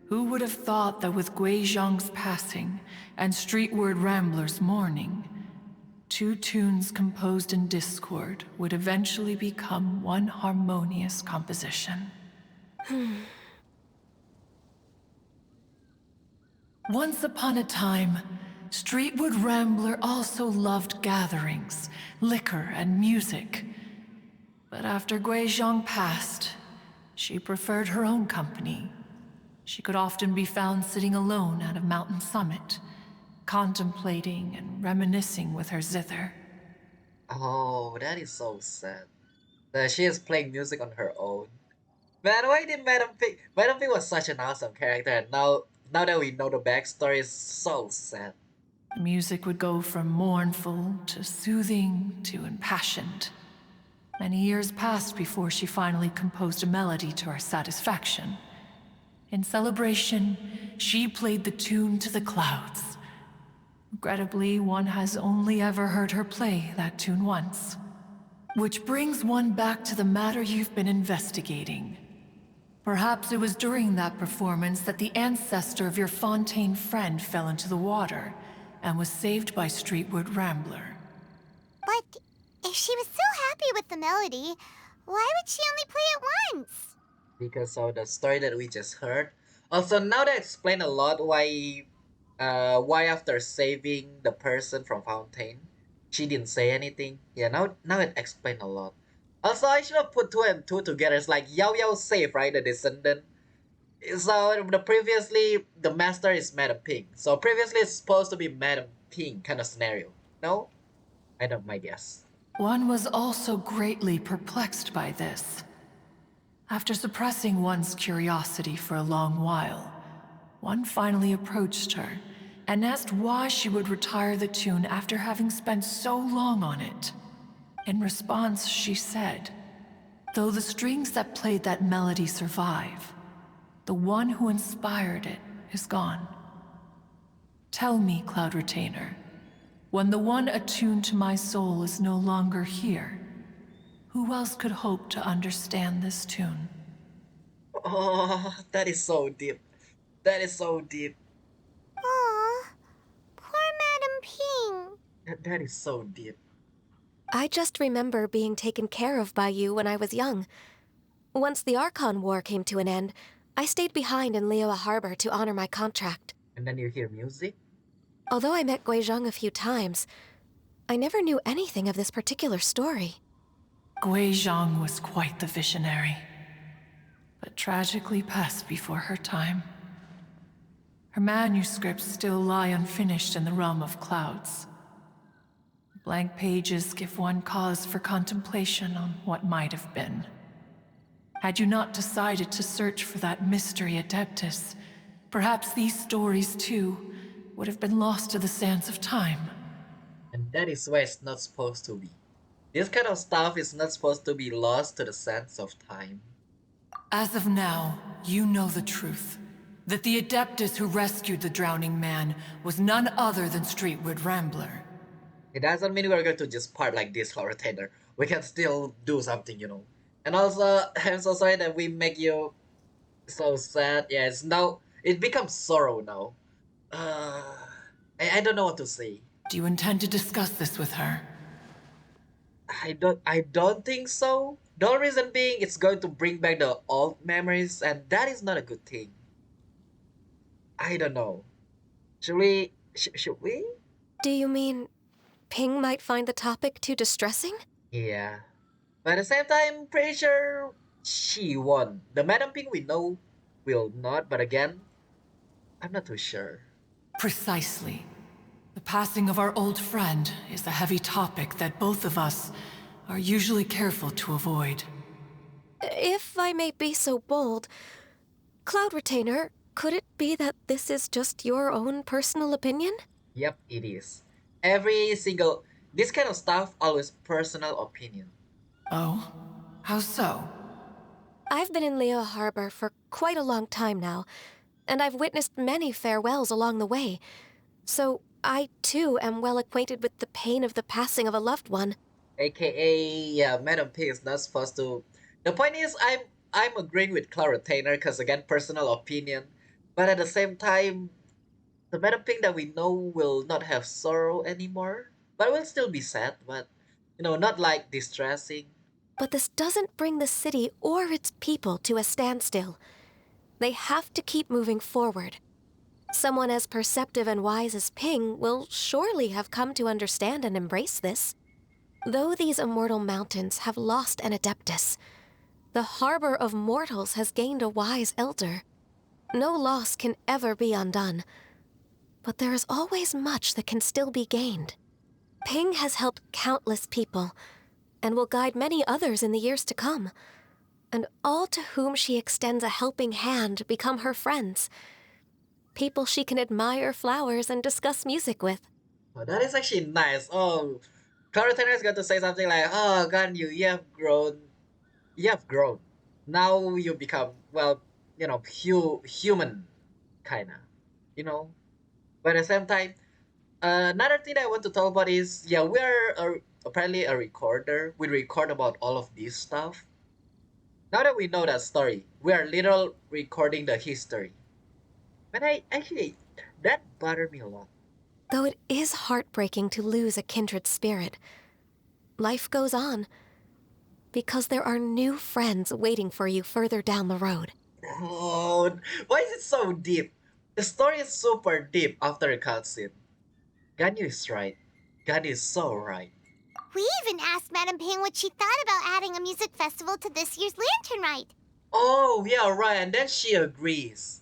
Who would have thought that with Gui Zhang's passing and Streetward Rambler's mourning, two tunes composed in discord would eventually become one harmonious composition? Once upon a time, Streetwood Rambler also loved gatherings, liquor, and music. But after Gui Zhang passed, she preferred her own company. She could often be found sitting alone at a mountain summit, contemplating and reminiscing with her zither. Oh, that is so sad. That she is playing music on her own. Man, why did Madam Pig? Madam Pig was such an awesome character, and now that we know the backstory, it's so sad. The music would go from mournful to soothing to impassioned. Many years passed before she finally composed a melody to her satisfaction. In celebration, she played the tune to the clouds. Regrettably, one has only ever heard her play that tune once. Which brings one back to the matter you've been investigating. Perhaps it was during that performance that the ancestor of your Fontaine friend fell into the water and was saved by Streetwood Rambler. But if she was so happy with the melody, why would she only play it once? Because of the story that we just heard. Also, now that explain a lot why after saving the person from Fountain, she didn't say anything. Yeah, now it explained a lot. Also, I should have put two and two together. It's like Yao Yao saved, right? The descendant. So previously the master is Madam Ping. So previously it's supposed to be Madam Ping kind of scenario. No? I don't my guess. One was also greatly perplexed by this. After suppressing one's curiosity for a long while, one finally approached her and asked why she would retire the tune after having spent so long on it. In response, she said, "Though the strings that played that melody survive, the one who inspired it is gone. Tell me, Cloud Retainer, when the one attuned to my soul is no longer here, who else could hope to understand this tune?" Oh, that is so deep. That is so deep. Aw, poor Madam Ping. That is so deep. I just remember being taken care of by you when I was young. Once the Archon War came to an end, I stayed behind in Liyue Harbor to honor my contract. And then you hear music? Although I met Gui Zhang a few times, I never knew anything of this particular story. Gui Zhang was quite the visionary, but tragically passed before her time. Her manuscripts still lie unfinished in the realm of clouds. Blank pages give one cause for contemplation on what might have been. Had you not decided to search for that mystery Adeptus, perhaps these stories too would have been lost to the sands of time. And that is where it's not supposed to be. This kind of stuff is not supposed to be lost to the sands of time. As of now, you know the truth. That the Adeptus who rescued the drowning man was none other than Streetwood Rambler. It doesn't mean we're going to just part like this, Cloud Retainer. We can still do something, you know. And also, I'm so sorry that we make you so sad. Yeah, it becomes sorrow now. I don't know what to say. Do you intend to discuss this with her? I don't think so. The only reason being it's going to bring back the old memories, and that is not a good thing. I don't know. Should we? Should we? Do you mean Ping might find the topic too distressing? Yeah. But at the same time, pretty sure She won. The Madam Ping we know will not, but again, I'm not too sure. Precisely. The passing of our old friend is a heavy topic that both of us are usually careful to avoid. If I may be so bold, Cloud Retainer, could it be that this is just your own personal opinion? Yep, it is. Every single this kind of stuff always personal opinion. Oh? How so? I've been in Leo Harbor for quite a long time now, and I've witnessed many farewells along the way. So I, too, am well acquainted with the pain of the passing of a loved one. AKA, yeah, Madam Pig is not supposed to. The point is, I'm agreeing with Clara Retainer because again, personal opinion. But at the same time, the Madam Pig that we know will not have sorrow anymore, but will still be sad. But not like distressing. But this doesn't bring the city or its people to a standstill. They have to keep moving forward. Someone as perceptive and wise as Ping will surely have come to understand and embrace this. Though these immortal mountains have lost an Adeptus, the harbor of mortals has gained a wise elder. No loss can ever be undone, but there is always much that can still be gained. Ping has helped countless people, and will guide many others in the years to come. And all to whom she extends a helping hand become her friends. People she can admire flowers and discuss music with. Oh, that is actually nice. Oh, Clara Retainer is going to say something like, "Oh, God, you have grown. You have grown. Now you become well, human, kinda, you know." But at the same time, another thing I want to talk about is, yeah, apparently a recorder. We record about all of this stuff. Now that we know that story, we are literal recording the history. But that bothered me a lot. Though it is heartbreaking to lose a kindred spirit, life goes on. Because there are new friends waiting for you further down the road. Oh, why is it so deep? The story is super deep after the cutscene. Ganyu is right. Ganyu is so right. We even asked Madam Ping what she thought about adding a music festival to this year's Lantern Rite. Oh, yeah, right. And then she agrees.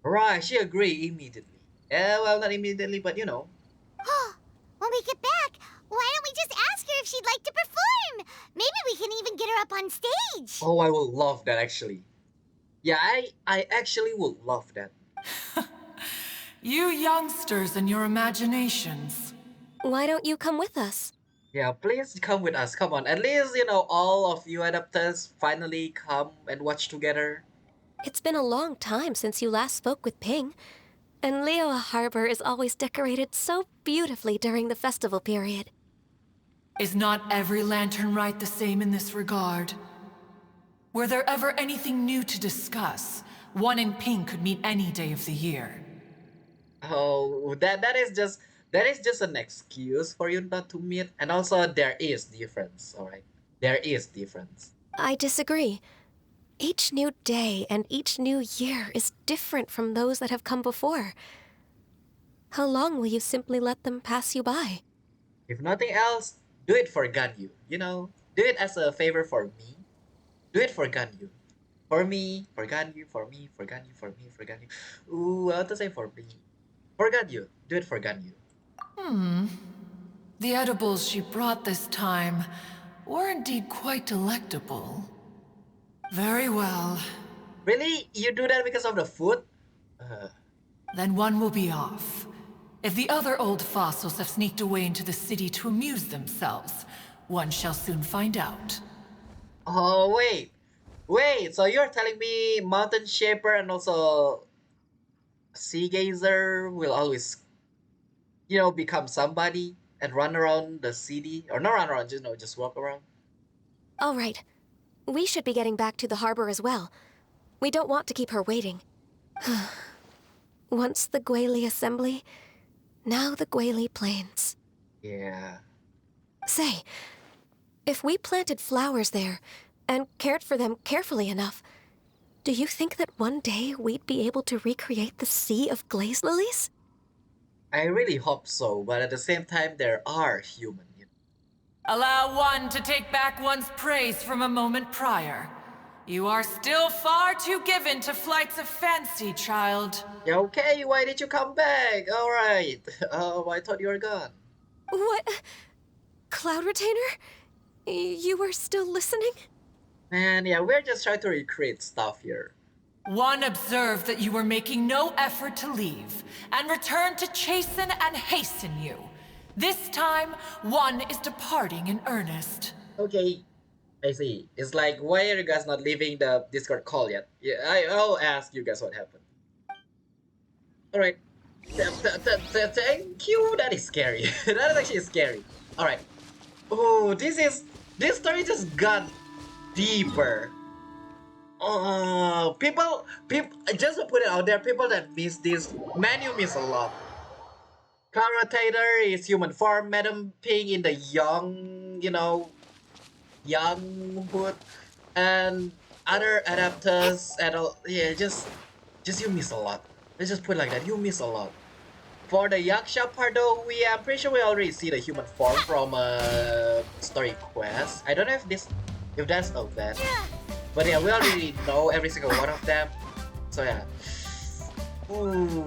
Right, she agreed immediately. Well, not immediately, but When we get back, why don't we just ask her if she'd like to perform? Maybe we can even get her up on stage. Oh, I will love that actually. Yeah, I actually would love that. You youngsters and your imaginations. Why don't you come with us? Yeah, please come with us. Come on. At least, all of you adapters finally come and watch together. It's been a long time since you last spoke with Ping, and Leo Harbor is always decorated so beautifully during the festival period. Is not every lantern rite the same in this regard? Were there ever anything new to discuss? One in pink could meet any day of the year. Oh, that is just an excuse for you not to meet. And also there is difference, alright? There is difference. I disagree. Each new day and each new year is different from those that have come before. How long will you simply let them pass you by? If nothing else, do it for Ganyu. Do it as a favor for me. Do it for Ganyu. For me, for Ganyu, for me, for Ganyu, for me, for Ganyu. Ooh, I want to say for me. For Ganyu. Do it for Ganyu. The edibles she brought this time were indeed quite delectable. Very well. Really? You do that because of the food? Then one will be off. If the other old fossils have sneaked away into the city to amuse themselves, one shall soon find out. Oh, wait. Wait, so you're telling me Mountain Shaper and also Sea Gazer will always, become somebody and run around the city? Or not run around, just walk around? All right. We should be getting back to the harbor as well. We don't want to keep her waiting. Once the Guili Assembly, now the Guili Plains. Yeah. Say, if we planted flowers there and cared for them carefully enough, do you think that one day we'd be able to recreate the sea of glaze lilies? I really hope so, but at the same time, there are human. Allow one to take back one's praise from a moment prior. You are still far too given to flights of fancy, child. Yeah, okay, why did you come back? Alright. Oh, I thought you were gone. What? Cloud Retainer? You were still listening? Man, yeah, we're just trying to recreate stuff here. One observed that you were making no effort to leave, and returned to chasten and hasten you. This time, one is departing in earnest. Okay, I see. It's like, why are you guys not leaving the Discord call yet? Yeah, I'll ask you guys what happened. Alright. Thank you. That is scary. That is actually scary. Alright. Oh, this story just got deeper. Oh, people, just to put it out there, people that miss this, man, you miss a lot. Clara Taylor is human form, Madam Ping in the younghood, and other adapters, and all, yeah, just you miss a lot. Let's just put it like that, you miss a lot. For the Yaksha part though, I'm pretty sure we already see the human form from story quest. I don't know if that's of that. But yeah, we already know every single one of them. So yeah. Ooh.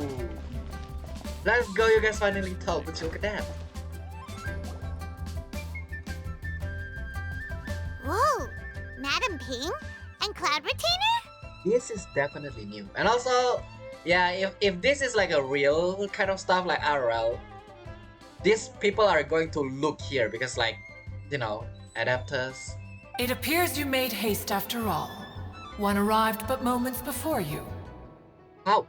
Let's go, you guys finally talk. Let's look at that. Whoa! Madam Ping? And Cloud Retainer? This is definitely new. And also, yeah, if this is like a real kind of stuff like RL, these people are going to look here because like, adapters. It appears you made haste after all. One arrived but moments before you. How?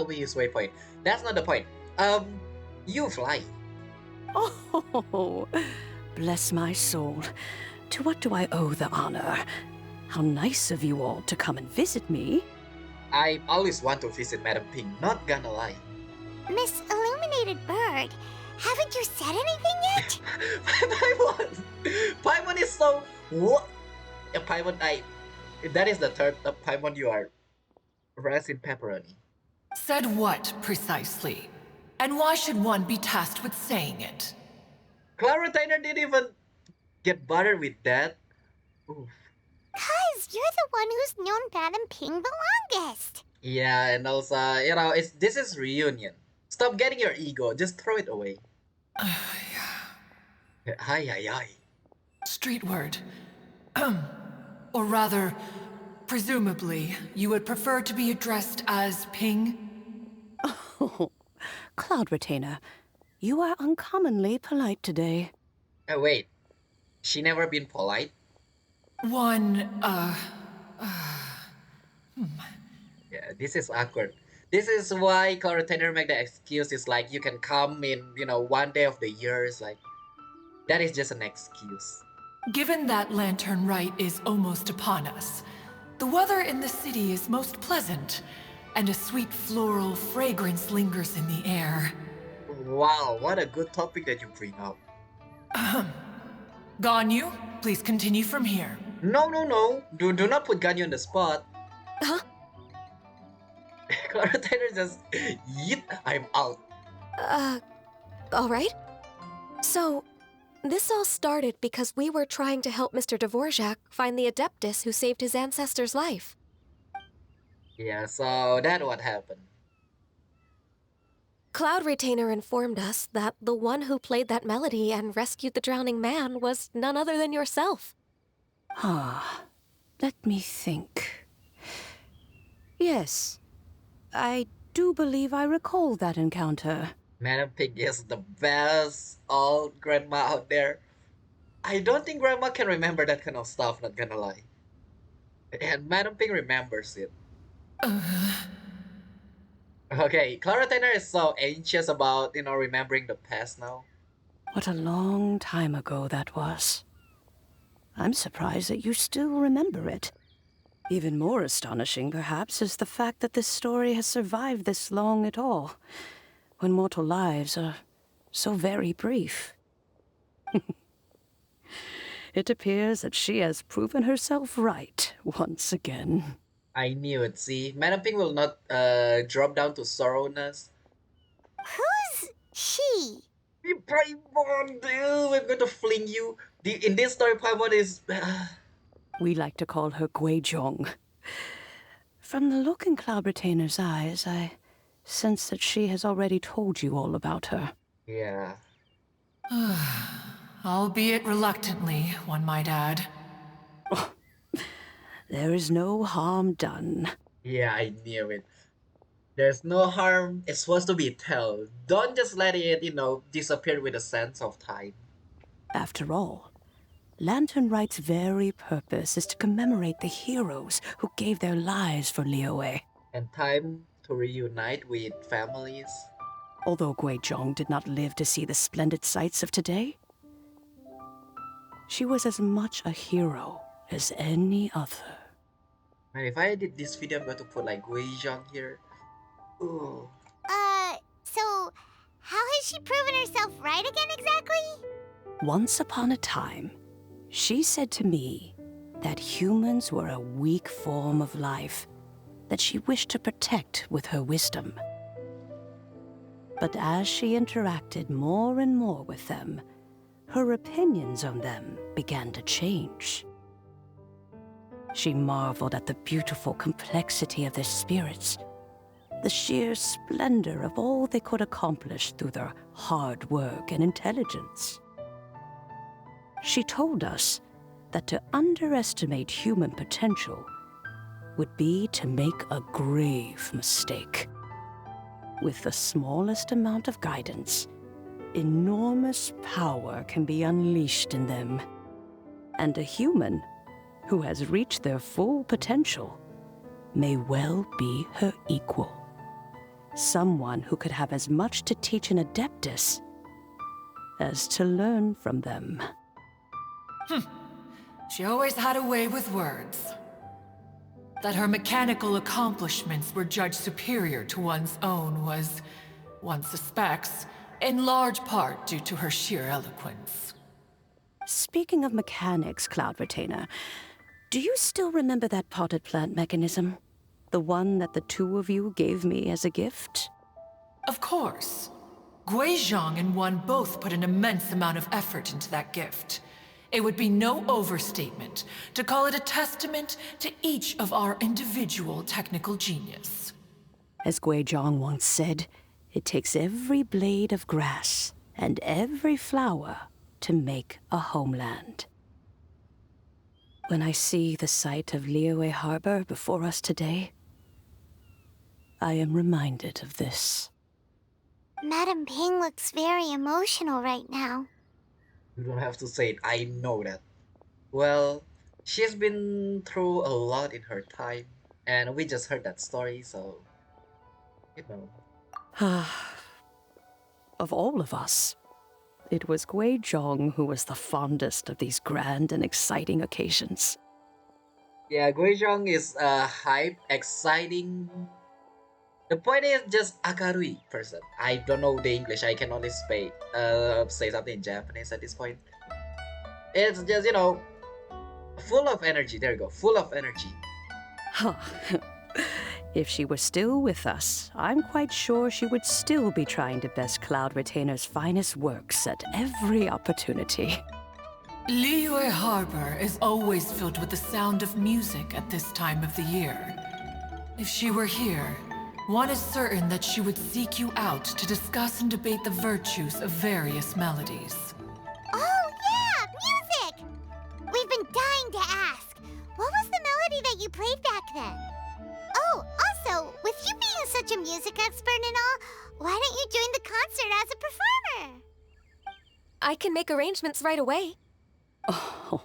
We use waypoint. That's not the point. You fly. Oh, bless my soul. To what do I owe the honor? How nice of you all to come and visit me. I always want to visit Madam Ping, not gonna lie. Miss Illuminated Bird, haven't you said anything yet? Paimon is so... What? Paimon, that is the third Paimon you are. Rest in pepperoni. Said what, precisely? And why should one be tasked with saying it? Clara Taylor didn't even get bothered with that. Oof. 'Cause you're the one who's known Madam Ping the longest. Yeah, and also, this is reunion. Stop getting your ego, just throw it away. Hi. Street word. Or rather, presumably, you would prefer to be addressed as Ping? Oh, Cloud Retainer, you are uncommonly polite today. Wait. She never been polite? Yeah, this is awkward. This is why Clara Taylor make the excuse is like you can come in, one day of the year. It's like, that is just an excuse. Given that Lantern Rite is almost upon us, the weather in the city is most pleasant, and a sweet floral fragrance lingers in the air. Wow, what a good topic that you bring up. Ganyu, please continue from here. No. Do not put Ganyu on the spot. Huh? Clara Taylor just, yeet, I'm out. Alright. So, this all started because we were trying to help Mr. Dvorak find the Adeptus who saved his ancestor's life. Yeah, so that's what happened. Cloud Retainer informed us that the one who played that melody and rescued the drowning man was none other than yourself. Let me think. Yes, I do believe I recall that encounter. Madam Pig is the best old grandma out there. I don't think grandma can remember that kind of stuff, not gonna lie. And Madam Pig remembers it. Okay, Clara Taylor is so anxious about, remembering the past now. What a long time ago that was. I'm surprised that you still remember it. Even more astonishing, perhaps, is the fact that this story has survived this long at all, when mortal lives are so very brief. It appears that she has proven herself right once again. I knew it, see? Madam Pig will not drop down to sorrowness. Who's she? Paimon, dude, we're going to fling you. In this story, Paimon is... We like to call her Guizhong. From the look in Cloud Retainer's eyes, I sense that she has already told you all about her. Yeah. Albeit reluctantly, one might add. There is no harm done. Yeah, I knew it. There's no harm. It's supposed to be tell. Don't just let it, disappear with a sense of time. After all, Lantern Right's very purpose is to commemorate the heroes who gave their lives for Liyue. And time to reunite with families. Although Guizhong did not live to see the splendid sights of today, she was as much a hero as any other. Man, if I did this video, I'm going to put like Guizhong here. Ooh. So how has she proven herself right again exactly? Once upon a time, she said to me that humans were a weak form of life that she wished to protect with her wisdom. But as she interacted more and more with them, her opinions on them began to change. She marveled at the beautiful complexity of their spirits, the sheer splendor of all they could accomplish through their hard work and intelligence. She told us that to underestimate human potential would be to make a grave mistake. With the smallest amount of guidance, enormous power can be unleashed in them. And a human who has reached their full potential may well be her equal. Someone who could have as much to teach an Adeptus as to learn from them. She always had a way with words. That her mechanical accomplishments were judged superior to one's own was, one suspects, in large part due to her sheer eloquence. Speaking of mechanics, Cloud Retainer, do you still remember that potted plant mechanism? The one that the two of you gave me as a gift? Of course. Guizhong and one both put an immense amount of effort into that gift. It would be no overstatement to call it a testament to each of our individual technical genius. As Guizhong once said, it takes every blade of grass and every flower to make a homeland. When I see the sight of Liyue Harbor before us today, I am reminded of this. Madam Ping looks very emotional right now. You don't have to say it, I know that. Well, she's been through a lot in her time, and we just heard that story, so, Of all of us, it was Guizhong who was the fondest of these grand and exciting occasions. Yeah, Guizhong is a hype, exciting. The point is just akarui person. I don't know the English. I can only say something in Japanese at this point. It's just, full of energy. There you go. Full of energy. If she were still with us, I'm quite sure she would still be trying to best Cloud Retainer's finest works at every opportunity. Liyue Harbor is always filled with the sound of music at this time of the year. If she were here, one is certain that she would seek you out to discuss and debate the virtues of various melodies. Oh, yeah! Music! We've been dying to ask. What was the melody that you played back then? Oh, also, with you being such a music expert and all, why don't you join the concert as a performer? I can make arrangements right away. Oh,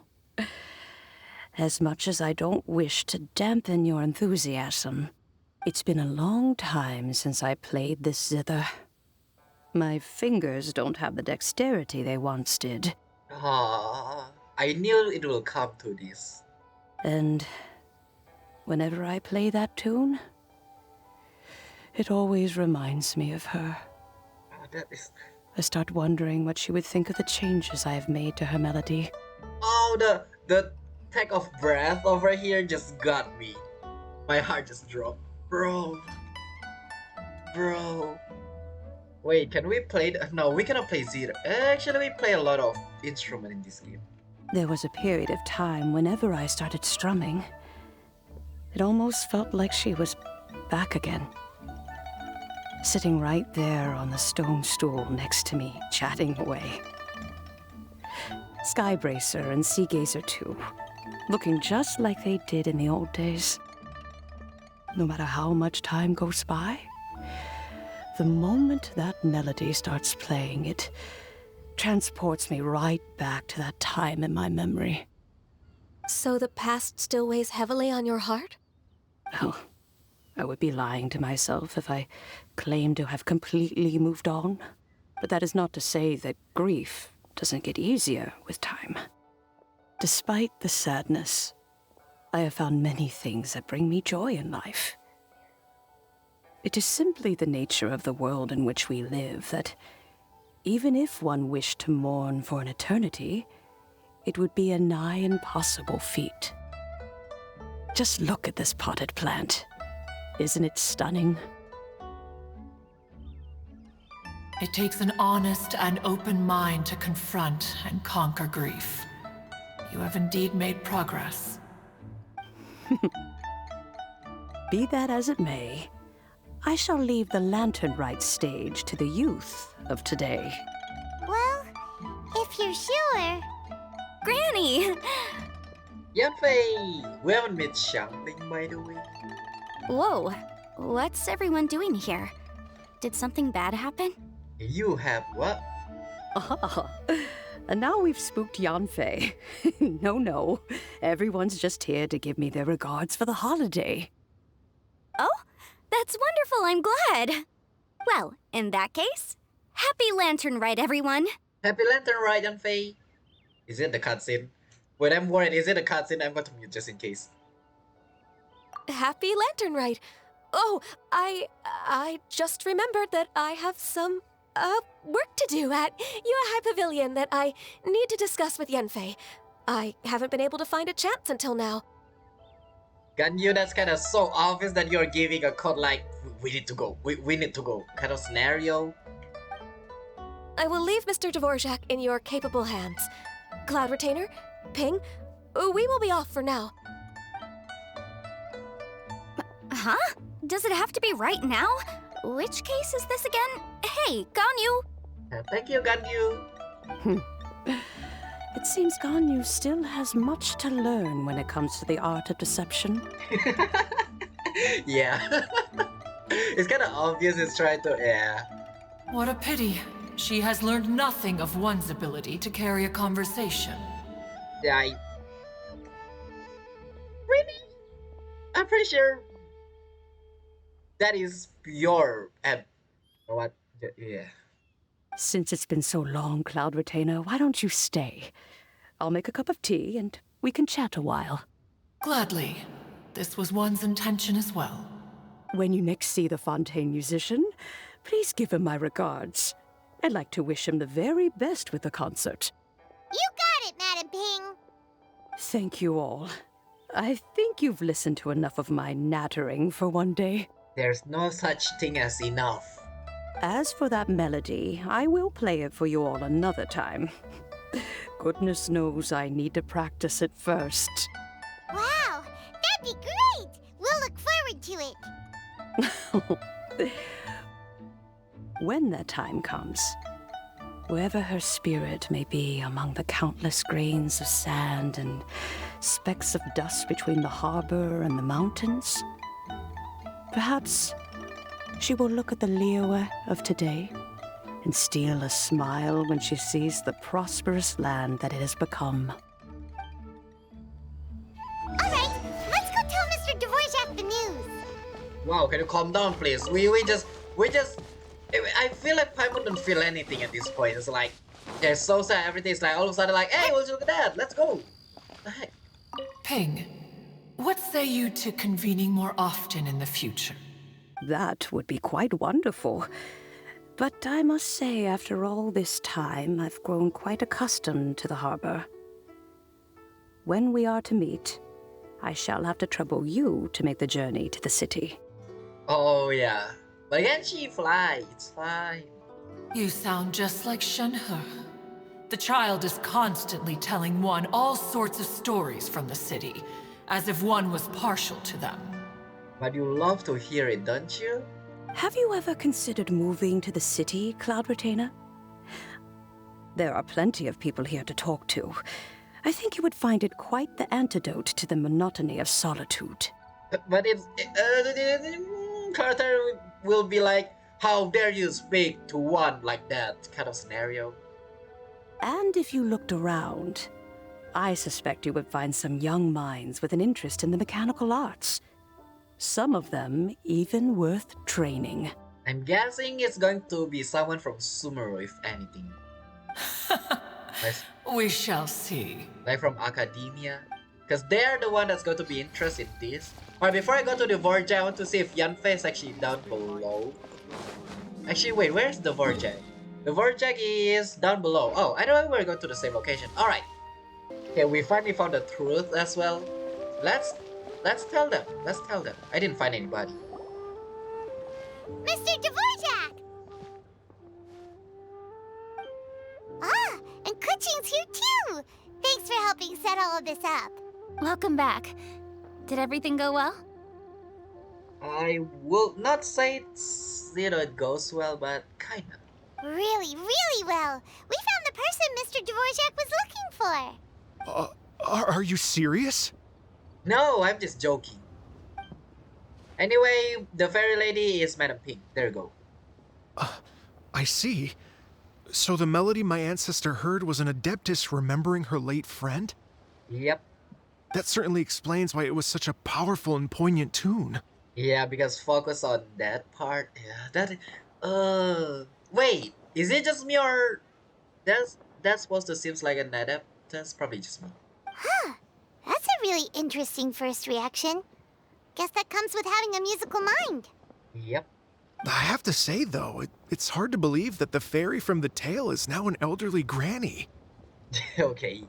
as much as I don't wish to dampen your enthusiasm, it's been a long time since I played this zither. My fingers don't have the dexterity they once did. I knew it will come to this. And whenever I play that tune, it always reminds me of her. That is... I start wondering what she would think of the changes I have made to her melody. Oh, the take of breath over here just got me. My heart just dropped. Bro. Wait, can we play... No, we cannot play zither. Actually, we play a lot of instrument in this game. There was a period of time whenever I started strumming, it almost felt like she was back again. Sitting right there on the stone stool next to me, chatting away. Skybracer and Seagazer too, looking just like they did in the old days. No matter how much time goes by, the moment that melody starts playing, it transports me right back to that time in my memory. So the past still weighs heavily on your heart? Well, I would be lying to myself if I claimed to have completely moved on. But that is not to say that grief doesn't get easier with time. Despite the sadness, I have found many things that bring me joy in life. It is simply the nature of the world in which we live that even if one wished to mourn for an eternity, it would be a nigh impossible feat. Just look at this potted plant. Isn't it stunning? It takes an honest and open mind to confront and conquer grief. You have indeed made progress. Be that as it may, I shall leave the Lantern Rite stage to the youth of today. Well, if you're sure. Granny! Yanfei! We haven't met Xiangling, by the way. Whoa, what's everyone doing here? Did something bad happen? You have what? Ah, and now we've spooked Yanfei. No, everyone's just here to give me their regards for the holiday. Oh, that's wonderful, I'm glad. Well, in that case, happy Lantern Rite, everyone. Happy Lantern Rite, Yanfei. Is it the cutscene? When I'm worried, is it a cutscene? I'm going to mute just in case. Happy Lantern Rite. Oh, I just remembered that I have some, work to do at Yuehai Pavilion that I need to discuss with Yanfei. I haven't been able to find a chance until now. Ganyu, that's kind of so obvious that you're giving a code like, we need to go, we need to go, kind of scenario. I will leave Mr. Dvorak in your capable hands. Cloud Retainer, Ping, we will be off for now. Huh? Does it have to be right now? Which case is this again? Hey, Ganyu! Thank you, Ganyu. It seems Ganyu still has much to learn when it comes to the art of deception. Yeah. It's kind of obvious it's trying to, yeah. What a pity. She has learned nothing of one's ability to carry a conversation. Yeah, Really? I'm pretty sure that is pure and what? Yeah. Since it's been so long, Cloud Retainer, why don't you stay? I'll make a cup of tea and we can chat a while. Gladly. This was one's intention as well. When you next see the Fontaine musician, please give him my regards. I'd like to wish him the very best with the concert. You got it, Madam Ping. Thank you all. I think you've listened to enough of my nattering for one day. There's no such thing as enough. As for that melody, I will play it for you all another time. Goodness knows I need to practice it first. Wow, that'd be great. We'll look forward to it. When that time comes, wherever her spirit may be among the countless grains of sand and specks of dust between the harbor and the mountains, perhaps she will look at the Liyue of today and steal a smile when she sees the prosperous land that it has become. All right, let's go tell Mr. Dvorak the news. Wow, can you calm down, please? We just. I feel like Paimon don't feel anything at this point. It's like they're so sad. Everything's like all of a sudden like, hey, let's look at that. Let's go. The heck? Ping, what say you to convening more often in the future? That would be quite wonderful. But I must say, after all this time, I've grown quite accustomed to the harbor. When we are to meet, I shall have to trouble you to make the journey to the city. Oh yeah. But can she fly? It's fine. You sound just like Shenhe. The child is constantly telling one all sorts of stories from the city, as if one was partial to them. But you love to hear it, don't you? Have you ever considered moving to the city, Cloud Retainer? There are plenty of people here to talk to. I think you would find it quite the antidote to the monotony of solitude. But it's Carter will be like, how dare you speak to one like that kind of scenario. And if you looked around, I suspect you would find some young minds with an interest in the mechanical arts. Some of them even worth training. I'm guessing it's going to be someone from Sumeru, if anything. We shall see. Like from academia. Because they're the one that's going to be interested in this. Alright, before I go to the Vorjag, I want to see if Yanfei is actually down below. Actually, wait, where's the Vorjag? The Vorjag is down below. Oh, I know we're going to the same location. Alright. Okay, we finally found the truth as well. Let's tell them. Let's tell them. I didn't find anybody. Mr. Dvorak! Ah, and Kuchin's here too! Thanks for helping set all of this up. Welcome back. Did everything go well? I will not say it goes well, but kinda. Really, really well. We found the person Mr. Dvorak was looking for. Are you serious? No, I'm just joking. Anyway, the fairy lady is Madam Pink. There you go. I see. So the melody my ancestor heard was an adeptus remembering her late friend? Yep. That certainly explains why it was such a powerful and poignant tune. Yeah, because focus on that part. Yeah, that. Wait, is it just me or that's supposed to seem like an adept? That's probably just me. Huh. That's a really interesting first reaction. Guess that comes with having a musical mind. Yep. I have to say, though, it's hard to believe that the fairy from the tale is now an elderly granny. Okay.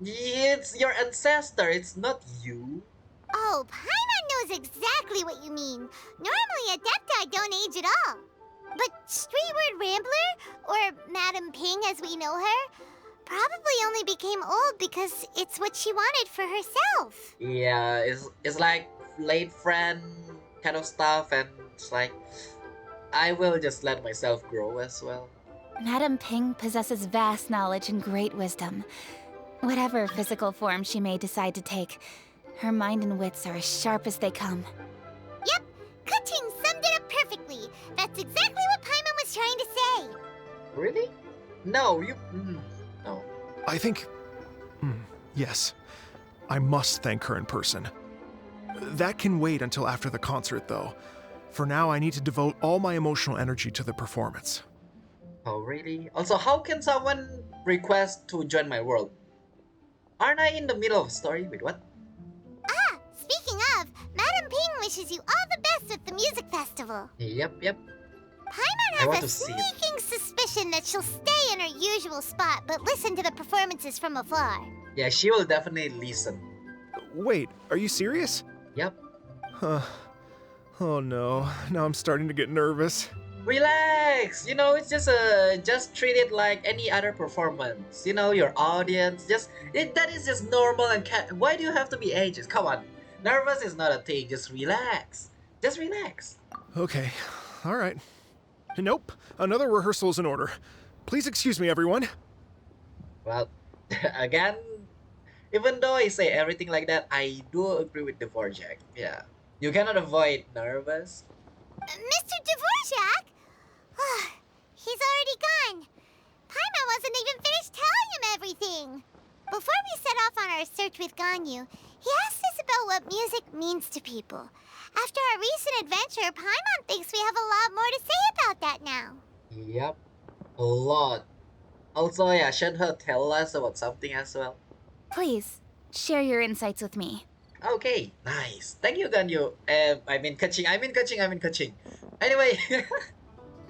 It's your ancestor, it's not you. Oh, Paimon knows exactly what you mean. Normally, Adepti don't age at all. But Streetward Rambler, or Madam Ping as we know her, probably only became old because it's what she wanted for herself. Yeah, it's like late friend kind of stuff, and it's like I will just let myself grow as well. Madame Ping possesses vast knowledge and great wisdom. Whatever physical form she may decide to take, her mind and wits are as sharp as they come. Yep, Kuching summed it up perfectly. That's exactly what Paimon was trying to say. Really? No, you... no. I think... yes. I must thank her in person. That can wait until after the concert, though. For now, I need to devote all my emotional energy to the performance. Oh, really? Also, how can someone request to join my world? Aren't I in the middle of a story? Wait, what? Ah, speaking of, Madam Ping wishes you all the best with the music festival. Yep. Paimon want has a to see it. sneaking suspicion that she'll stay in her usual spot but listen to the performances from afar. Yeah, she will definitely listen. Wait, are you serious? Yep. Oh no, now I'm starting to get nervous. Relax! It's just treat it like any other performance. Your audience, that is just normal and why do you have to be anxious? Come on. Nervous is not a thing, just relax. Just relax. Okay, alright. Nope, another rehearsal is in order. Please excuse me, everyone. Well, again, even though I say everything like that, I do agree with the Dvorak. Yeah. You cannot avoid nervous. Mr. Dvorak? He's already gone. Paimon wasn't even finished telling him everything. Before we set off on our search with Ganyu, he asked us about what music means to people. After our recent adventure, Paimon thinks we have a lot more to say about that now. Yep. A lot. Also, yeah, should her tell us about something as well? Please, share your insights with me. Okay, nice. Thank you, Ganyu. I mean Kaching. Anyway,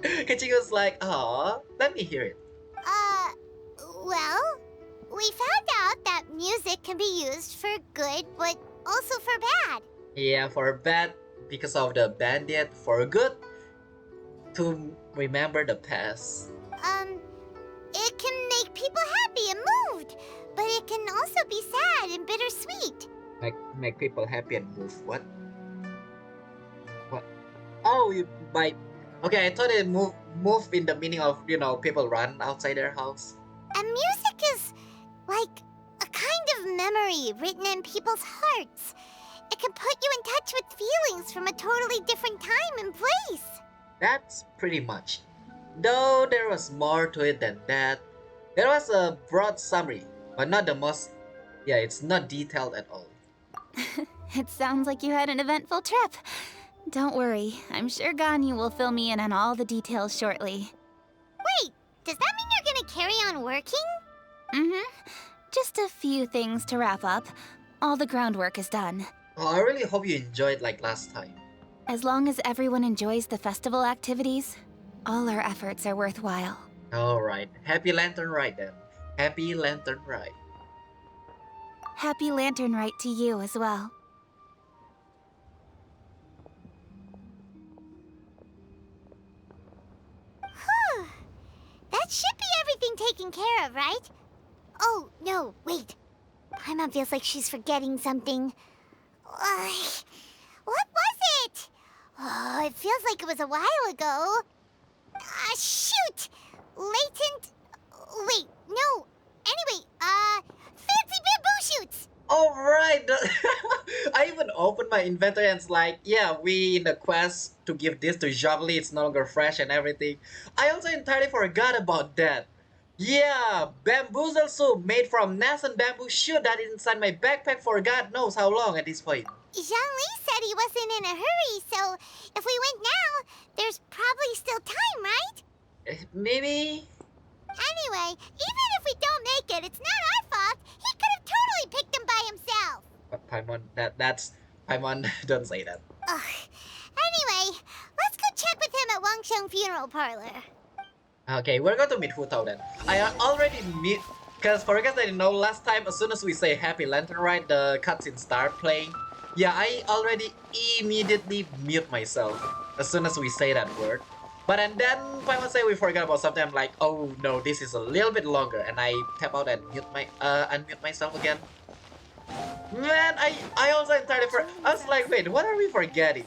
Kaching was like, "Aw, let me hear it." Well, we found out that music can be used for good, but also for bad. Yeah, for bad, because of the bandit. For good, to remember the past. It can people happy and moved, but it can also be sad and bittersweet. Make people happy and move. What? What? Oh, you by. Okay, I thought it move in the meaning of people run outside their house. And music is like a kind of memory written in people's hearts. It can put you in touch with feelings from a totally different time and place. That's pretty much. Though there was more to it than that. There was a broad summary, but not the most. Yeah, it's not detailed at all. It sounds like you had an eventful trip. Don't worry, I'm sure Ganyu will fill me in on all the details shortly. Wait, does that mean you're gonna carry on working? Mm-hmm. Just a few things to wrap up. All the groundwork is done. Oh, I really hope you enjoyed like last time. As long as everyone enjoys the festival activities, all our efforts are worthwhile. Alright, happy Lantern Ride then. Happy Lantern Ride. Happy Lantern Rite to you as well. Whew. That should be everything taken care of, right? Oh, no, wait. Paimon feels like she's forgetting something. What was it? Oh, it feels like it was a while ago. Shoot! Latent... Wait, no. Anyway, fancy bamboo shoots! Alright! I even opened my inventory and it's like, yeah, we in the quest to give this to Juggly, it's no longer fresh and everything. I also entirely forgot about that. Yeah, bamboozle soup made from nascent bamboo shoot that is inside my backpack for God knows how long at this point. Zhangli said he wasn't in a hurry, so if we went now, there's probably still time, right? Maybe? Anyway, even if we don't make it, it's not our fault. He could have totally picked them by himself. But Paimon, that's... Paimon, don't say that. Ugh. Anyway, let's go check with him at Wangsheng Funeral Parlor. Okay, we're going to meet Hu Tao then. I already meet... Because for you guys that didn't know, last time, as soon as we say Happy Lantern Ride, the cutscene start playing. Yeah, I already immediately mute myself as soon as we say that word. But and then Paimon say we forgot about something. I'm like, oh no, this is a little bit longer, and I tap out and unmute myself again. Man, I also entirely I was like, wait, what are we forgetting?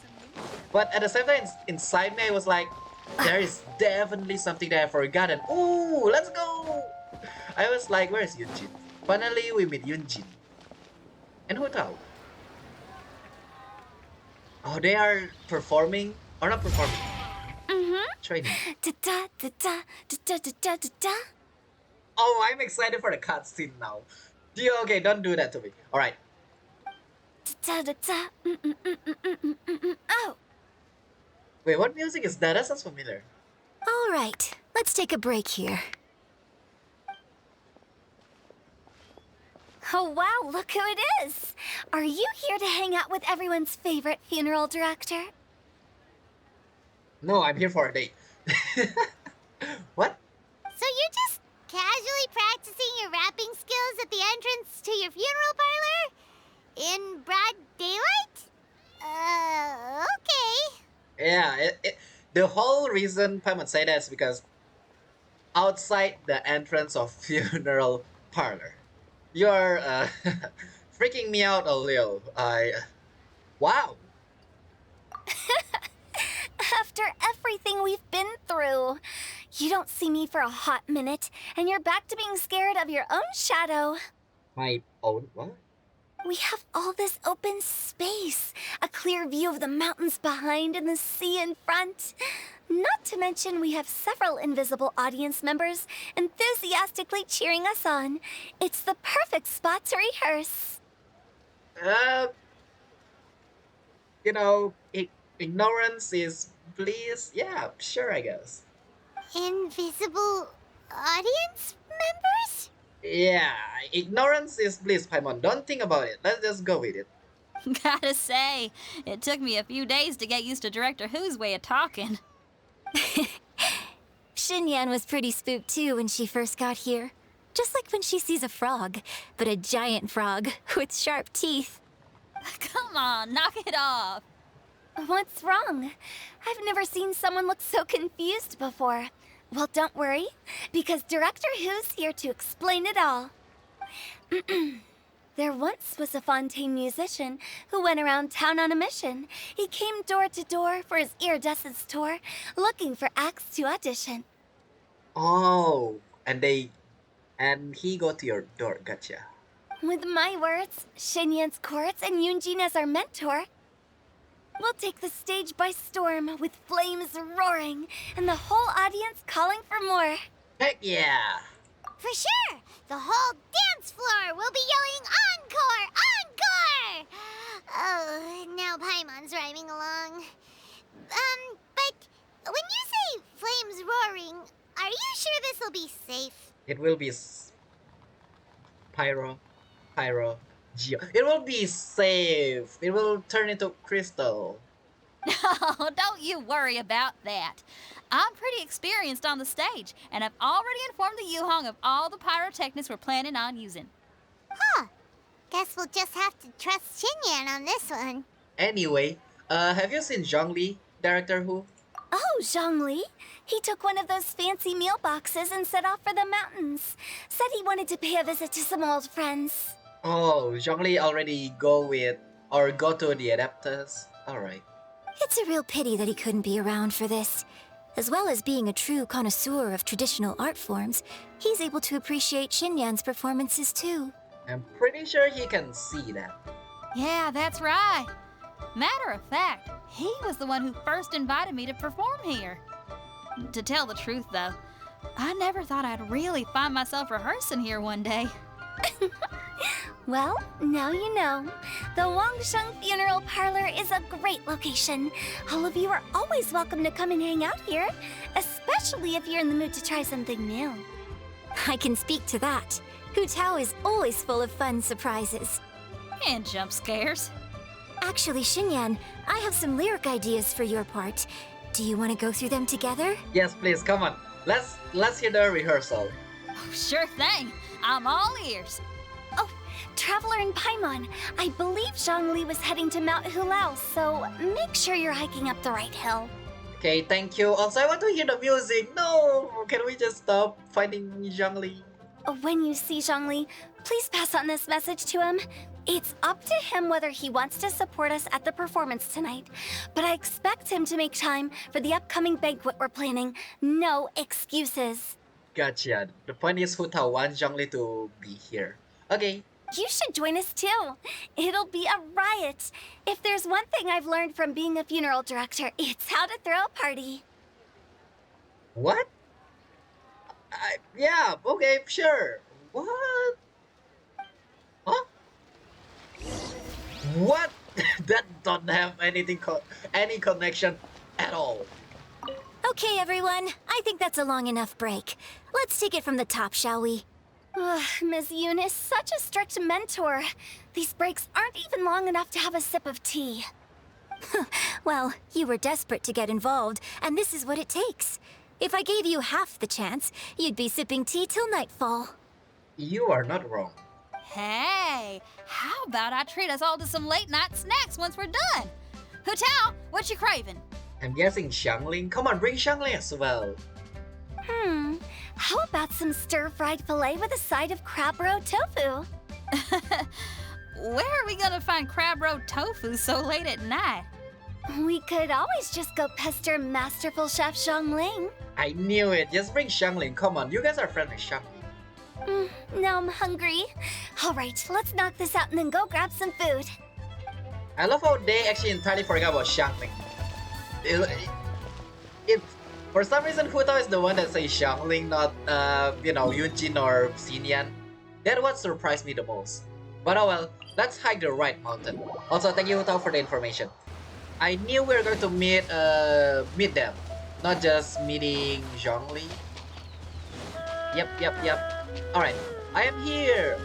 But at the same time, inside me, I was like, there is definitely something that I forgotten. Ooh, let's go! I was like, where is Yunjin? Finally, we meet Yunjin. And Hu Tao. Oh, they are performing, or not performing. Training. Oh, I'm excited for the cutscene now. Okay, don't do that to me. Alright. Oh, Wait, what music is that? That sounds familiar. all right. Let's take a break here. Oh, wow, look who it is! Are you here to hang out with everyone's favorite funeral director? No, I'm here for a date. What? So you're just casually practicing your rapping skills at the entrance to your funeral parlor? In broad daylight? Okay. Yeah, the whole reason Paimon say that is because outside the entrance of funeral parlor, you're freaking me out a little. Wow. After everything we've been through, you don't see me for a hot minute, and you're back to being scared of your own shadow. My own what? We have all this open space, a clear view of the mountains behind and the sea in front. Not to mention we have several invisible audience members enthusiastically cheering us on. It's the perfect spot to rehearse. Ignorance is bliss. Yeah, sure, I guess. Invisible audience members? Yeah, ignorance is bliss, Paimon. Don't think about it. Let's just go with it. Gotta say, it took me a few days to get used to Director Who's way of talking. Xinyan was pretty spooked too when she first got here. Just like when she sees a frog, but a giant frog with sharp teeth. Come on, knock it off. What's wrong? I've never seen someone look so confused before. Well, don't worry, because Director Who's here to explain it all. There once was a Fontaine musician who went around town on a mission. He came door to door for his iridescence tour, looking for acts to audition. Oh, and he go to your door. Gotcha. With my words, Shinyan's chorus, and Yunjin as our mentor, we'll take the stage by storm with flames roaring and the whole audience calling for more. Heck yeah! For sure! The whole dance floor will be yelling encore! Encore! Oh, now Paimon's rhyming along. But when you say flames roaring, are you sure this will be safe? It will be geo. It will be safe. It will turn into crystal. Oh, don't you worry about that. I'm pretty experienced on the stage, and I've already informed the Yuhong of all the pyrotechnics we're planning on using. Huh. Guess we'll just have to trust Xinyan on this one. Anyway, have you seen Zhongli, Director Who? Oh, Zhongli. He took one of those fancy meal boxes and set off for the mountains. Said he wanted to pay a visit to some old friends. Oh, Zhongli already go to the adapters. Alright. It's a real pity that he couldn't be around for this. As well as being a true connoisseur of traditional art forms, he's able to appreciate Xinyan's performances too. I'm pretty sure he can see that. Yeah, that's right. Matter of fact, he was the one who first invited me to perform here. To tell the truth, though, I never thought I'd really find myself rehearsing here one day. Well, now you know. The Wangsheng Funeral Parlor is a great location. All of you are always welcome to come and hang out here, especially if you're in the mood to try something new. I can speak to that. Hu Tao is always full of fun surprises. And jump scares. Actually, Xinyan, I have some lyric ideas for your part. Do you want to go through them together? Yes, please, come on. Let's hear the rehearsal. Oh, sure thing. I'm all ears. Oh, Traveler and Paimon, I believe Zhongli was heading to Mount Hulao, so make sure you're hiking up the right hill. Okay, thank you. Also, I want to hear the music. No, can we just stop fighting Zhongli? When you see Zhongli, please pass on this message to him. It's up to him whether he wants to support us at the performance tonight, but I expect him to make time for the upcoming banquet we're planning. No excuses. Gotcha. The point is Hu Tao wants Zhongli to be here. Okay. You should join us too. It'll be a riot. If there's one thing I've learned from being a funeral director, it's how to throw a party. What? Yeah, okay, sure. What? Huh? What? That don't have any connection at all. Okay, everyone. I think that's a long enough break. Let's take it from the top, shall we? Ms. Eunice, such a strict mentor. These breaks aren't even long enough to have a sip of tea. Well, you were desperate to get involved, and this is what it takes. If I gave you half the chance, you'd be sipping tea till nightfall. You are not wrong. Hey, how about I treat us all to some late-night snacks once we're done? Hu Tao, what you craving? I'm guessing Xiangling. Come on, bring Xiangling as well. How about some stir-fried filet with a side of crab roe tofu? Where are we gonna find crab roe tofu so late at night? We could always just go pester masterful chef Zhongling. I knew it. Just bring Xiangling. Come on, you guys are friends with Xiangling. Now I'm hungry. All right, let's knock this out and then go grab some food. I love how they actually entirely forgot about Xiangling. For some reason, Hu Tao is the one that says Xiangling, not Yunjin or Xinyan. That what surprised me the most. But oh well, let's hike the right mountain. Also, thank you Hu Tao for the information. I knew we were going to meet them, not just meeting Zhongli. Yep. Alright, I am here!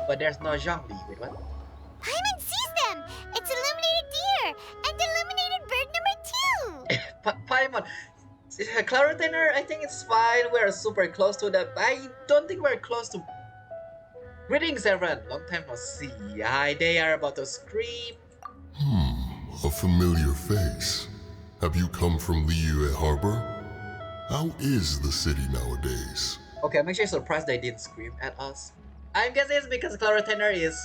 But there's no Zhongli. Wait, what? Paimon sees them! It's illuminated deer! And illuminated bird number 2! Paimon, Claritainer, I think it's fine. We're super close to them. I don't think we're close to... Greetings, everyone. Long time no see. Hi, they are about to scream. A familiar face. Have you come from Liyue Harbor? How is the city nowadays? Okay, I'm actually surprised they didn't scream at us. I'm guessing it's because Clara Tanner is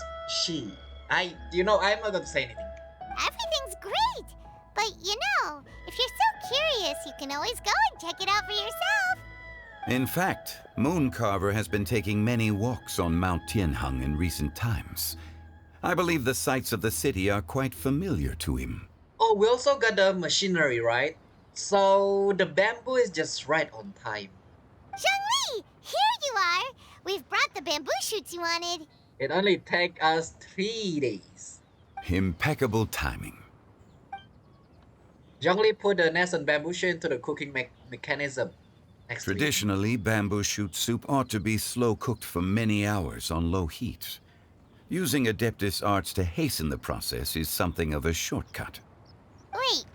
she. I'm not going to say anything. Everything's great! But if you're so curious, you can always go and check it out for yourself. In fact, Mooncarver has been taking many walks on Mount Tianheng in recent times. I believe the sights of the city are quite familiar to him. Oh, we also got the machinery, right? So the bamboo is just right on time. Zhongli, here you are. We've brought the bamboo shoots you wanted. It only take us 3 days. Impeccable timing. Zhongli put the nest and bamboo shoot into the cooking mechanism. Traditionally, bamboo shoot soup ought to be slow cooked for many hours on low heat. Using Adeptus arts to hasten the process is something of a shortcut. Wait,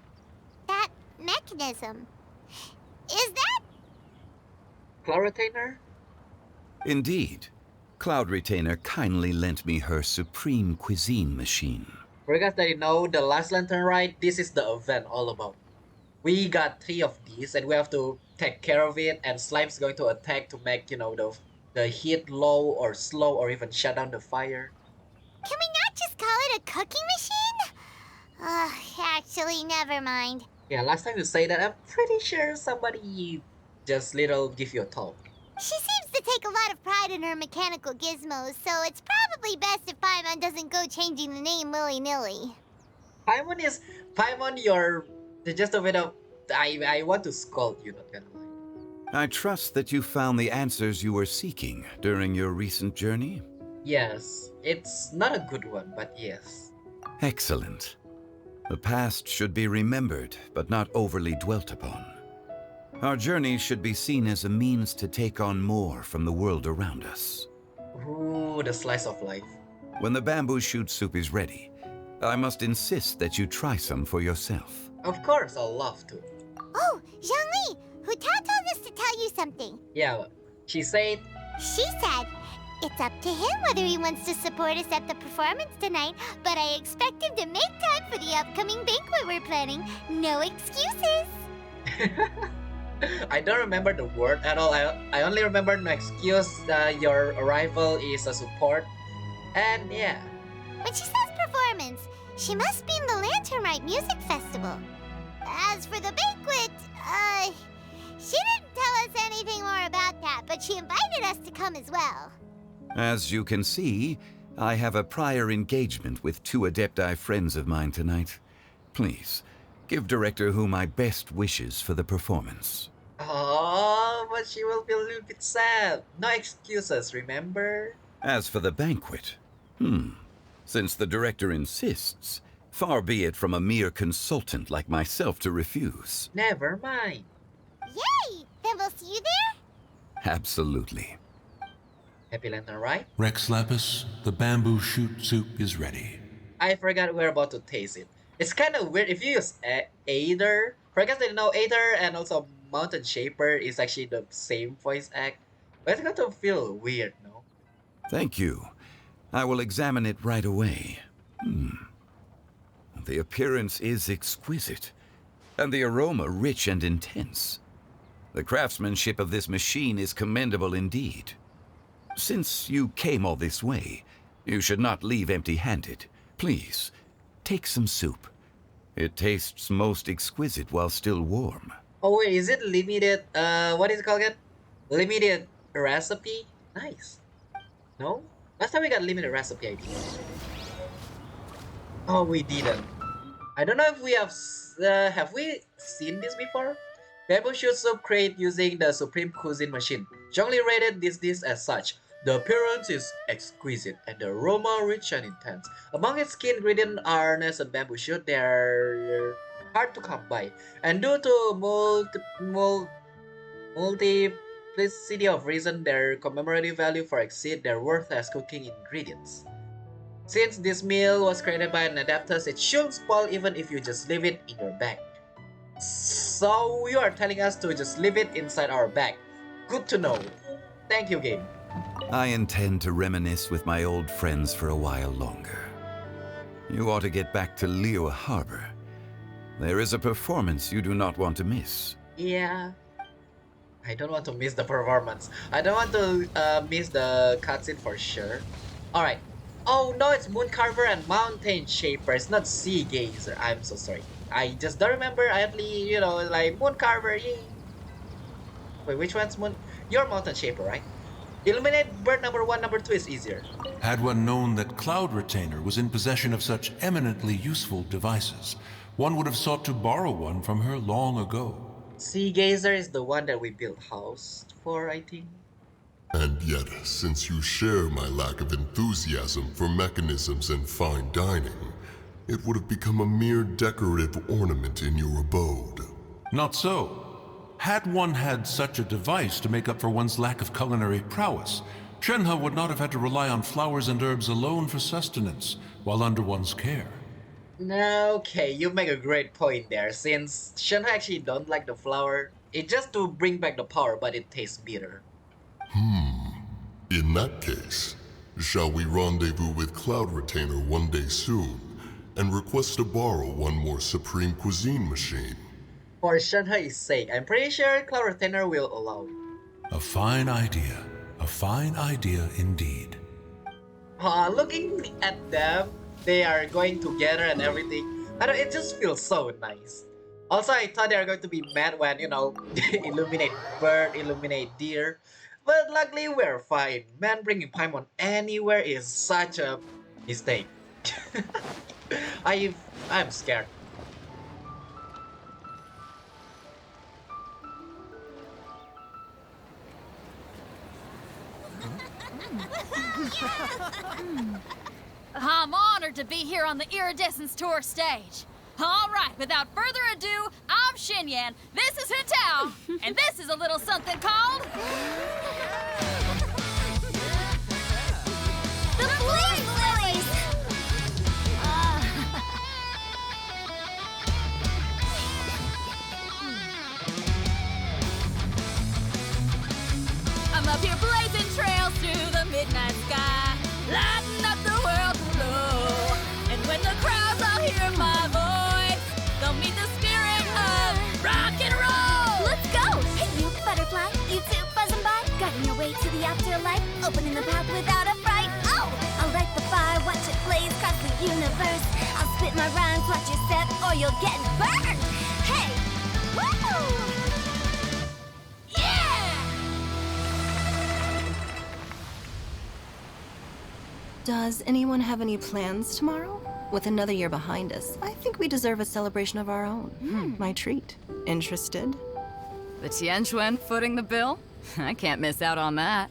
that mechanism, is that? Cloud Retainer? Indeed. Cloud Retainer kindly lent me her supreme cuisine machine. For you guys that know the last lantern ride, this is the event all about. We got 3 of these and we have to take care of it, and Slime's going to attack to make, the heat low or slow or even shut down the fire. Can we not just call it a cooking machine? Actually, never mind. Yeah, last time you say that, I'm pretty sure somebody just give you a talk. She seems to take a lot of pride in her mechanical gizmos, so it's probably best if Paimon doesn't go changing the name willy-nilly. Paimon, you're just a bit of... I want to scold you, not gonna lie. I trust that you found the answers you were seeking during your recent journey? Yes, it's not a good one, but yes. Excellent. The past should be remembered, but not overly dwelt upon. Our journey should be seen as a means to take on more from the world around us. Ooh, the slice of life. When the bamboo shoot soup is ready, I must insist that you try some for yourself. Of course, I'll love to. Oh, Zhongli, Hutao told us to tell you something. Yeah, she said... She said, it's up to him whether he wants to support us at the performance tonight, but I expect him to make time for the upcoming banquet we're planning. No excuses. I don't remember the word at all. I only remember no excuse. Your arrival is a support. And yeah. When she says performance, she must mean the Lantern Rite Music Festival. As for the banquet, she didn't tell us anything more about that, but she invited us to come as well. As you can see, I have a prior engagement with 2 Adepti friends of mine tonight. Please, give Director Hu my best wishes for the performance. Oh, but she will be a little bit sad. No excuses, remember? As for the banquet, since the director insists, far be it from a mere consultant like myself to refuse. Never mind. Yay! Then we'll see you there? Absolutely. Happy Lantern, right? Rex Lapis, the bamboo shoot soup is ready. I forgot we're about to taste it. It's kind of weird if you use Aether. For you guys that know, Aether and also Mountain Shaper is actually the same voice act. But it's going to feel weird, no? Thank you. I will examine it right away. The appearance is exquisite, and the aroma rich and intense. The craftsmanship of this machine is commendable indeed. Since you came all this way, you should not leave empty-handed. Please, take some soup. It tastes most exquisite while still warm. Oh wait, is it limited, what is it called again? Limited recipe? Nice. No? Last time we got limited recipe, I think. Oh, we didn't. I don't know if we have we seen this before? Bamboo shoot soup created using the Supreme Cuisine Machine. Zhongli rated this dish as such. The appearance is exquisite and the aroma rich and intense. Among its key ingredients are nuts and bamboo shoot. They are hard to come by, and due to multiplicity of reasons, their commemorative value far exceed their worth as cooking ingredients. Since this meal was created by an Adeptus, it shouldn't spoil even if you just leave it in your bag. So you are telling us to just leave it inside our bag. Good to know. Thank you, game. I intend to reminisce with my old friends for a while longer. You ought to get back to Liyue Harbor. There is a performance you do not want to miss. Yeah. I don't want to miss the performance. I don't want to miss the cutscene for sure. Alright. Oh no, it's Moon Carver and Mountain Shaper. It's not Sea Gazer. I'm so sorry. I just don't remember. I only, like Moon Carver. Yay. Wait, which one's Moon? You're Mountain Shaper, right? Illuminate bird number 1, number 2 is easier. Had one known that Cloud Retainer was in possession of such eminently useful devices, one would have sought to borrow one from her long ago. Sea Gazer is the one that we built house for, I think. And yet, since you share my lack of enthusiasm for mechanisms and fine dining, it would have become a mere decorative ornament in your abode. Not so. Had one had such a device to make up for one's lack of culinary prowess, Shenhe would not have had to rely on flowers and herbs alone for sustenance while under one's care. Okay, you make a great point there, since Shenhe actually don't like the flower. It's just to bring back the power, but it tastes bitter. In that case, shall we rendezvous with Cloud Retainer one day soon, and request to borrow one more Supreme Cuisine machine? For Shenhe's sake, I'm pretty sure Cloud Retainer will allow it. A fine idea. A fine idea indeed. Looking at them, they are going together and everything. I don't, it just feels so nice. Also, I thought they are going to be mad when, illuminate bird, illuminate deer. But luckily, we're fine. Man, bringing Paimon anywhere is such a mistake. I'm scared. I'm honored to be here on the Iridescence Tour stage. All right, without further ado, I'm Xinyan, this is Hitao, and this is a little something called... The Flame Lilies! I'm up here blazing trails through the midnight sky, lighting up the world below. And when the crowds all hear my voice, they'll meet the spirit of rock and roll. Let's go! Hey, you butterfly, you two buzzing by, guiding your way to the afterlife, opening the path without a fright. Oh! I'll light the fire, watch it blaze across the universe. I'll spit my rhymes, watch you set, or you'll get burned. Hey! Woo! Does anyone have any plans tomorrow? With another year behind us, I think we deserve a celebration of our own. My treat. Interested? The Tianquan footing the bill? I can't miss out on that.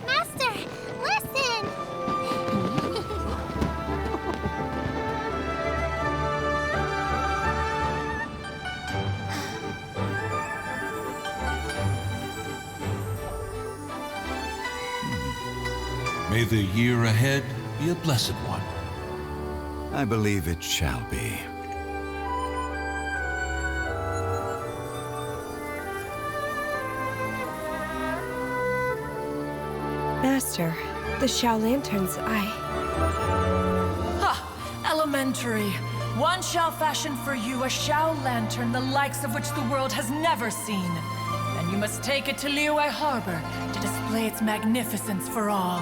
Master, listen! May the year ahead be a blessed one. I believe it shall be. Master, the Xiao Lanterns, Ha! Elementary. One shall fashion for you a Xiao lantern, the likes of which the world has never seen. And you must take it to Liyue Harbor to display its magnificence for all.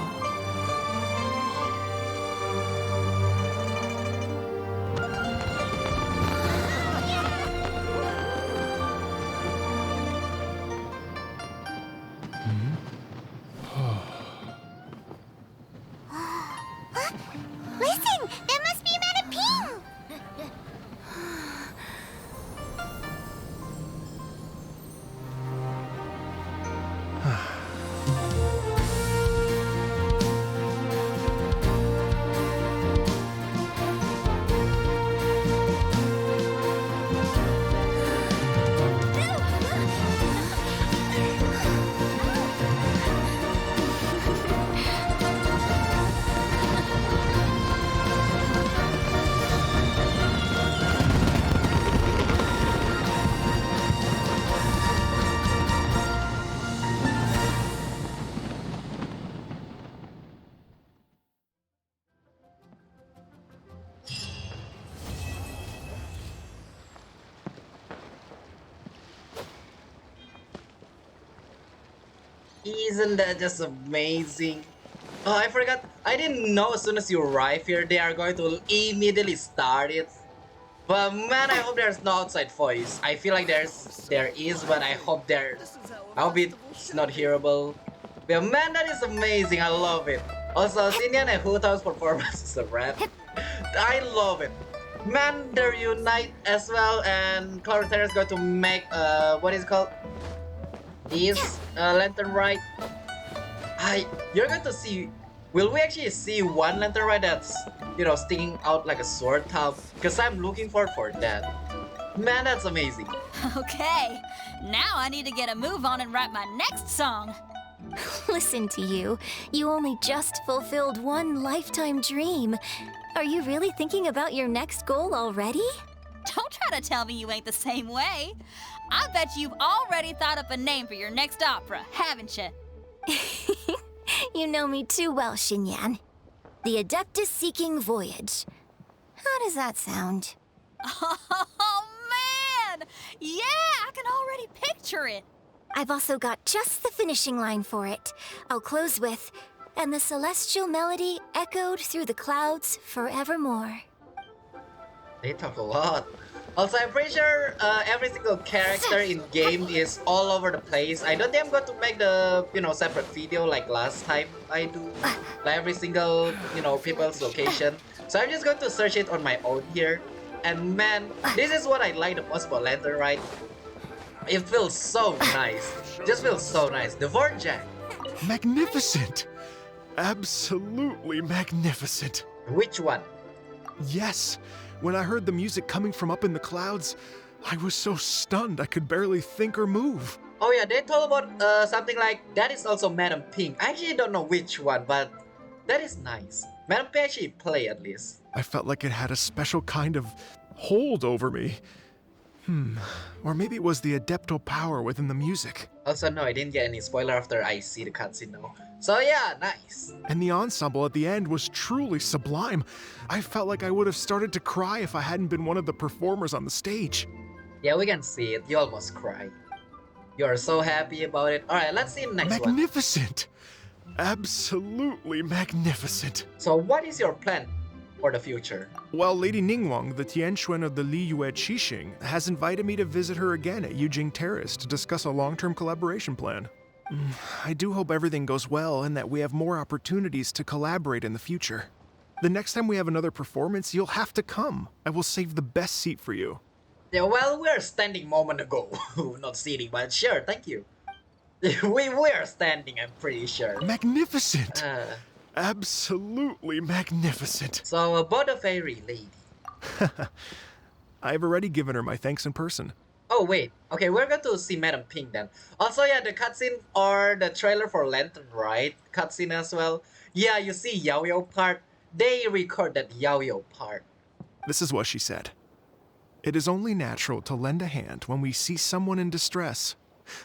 Listen! That must be Madame Ping! Isn't that just amazing? Oh, I forgot. I didn't know as soon as you arrive here, they are going to immediately start it. But man, I hope there's no outside voice. I feel like there is, but I hope it's not hearable. But man, that is amazing. I love it. Also, Xinyan and Hu Tao's performance is a rap. I love it. Man, they reunite as well, and Cloudterra is going to make what is it called? This lantern ride. You're going to see. Will we actually see one lantern ride that's, you know, sticking out like a sword top? Because I'm looking forward for that. Man, that's amazing. Okay, now I need to get a move on and write my next song. Listen to you. You only just fulfilled one lifetime dream. Are you really thinking about your next goal already? Don't try to tell me you ain't the same way. I bet you've already thought up a name for your next opera, haven't you? You know me too well, Xinyan. The Adeptus Seeking Voyage. How does that sound? Oh, man! Yeah, I can already picture it. I've also got just the finishing line for it. I'll close with, and the celestial melody echoed through the clouds forevermore. They talk a lot. Also, I'm pretty sure every single character in game is all over the place. I don't think I'm going to make the, you know, separate video like last time I do. Like every single, you know, people's location. So I'm just going to search it on my own here. And man, this is what I like the most about Lantern Ride. It feels so nice. Just feels so nice. The Vortex. Magnificent! Absolutely magnificent. Which one? Yes. When I heard the music coming from up in the clouds, I was so stunned I could barely think or move. Oh yeah, they told about something like that is also Madam Pink. I actually don't know which one, but that is nice. Madam Pink actually play at least. I felt like it had a special kind of hold over me. Or maybe it was the adeptal power within the music. Also, no, I didn't get any spoiler after I see the cutscene now. So yeah, nice. And the ensemble at the end was truly sublime. I felt like I would have started to cry if I hadn't been one of the performers on the stage. Yeah, we can see it. You almost cry. You are so happy about it. Alright, let's see the next one. Magnificent! Absolutely magnificent. So what is your plan for the future? Well, Lady Ningguang, the Tianquan of the Liyue Qixing, has invited me to visit her again at Yujing Terrace to discuss a long-term collaboration plan. I do hope everything goes well and that we have more opportunities to collaborate in the future. The next time we have another performance, you'll have to come. I will save the best seat for you. Yeah, well, we're standing moment ago. Not sitting, but sure, thank you. we were standing, I'm pretty sure. Magnificent! Absolutely magnificent. So about the fairy lady. I've already given her my thanks in person. Oh wait, okay, we're going to see Madam Pink then. Also, yeah, the cutscene or the trailer for Lantern Ride cutscene as well. Yeah, you see Yao Yao part. They record that Yao Yao part. This is what she said. It is only natural to lend a hand when we see someone in distress.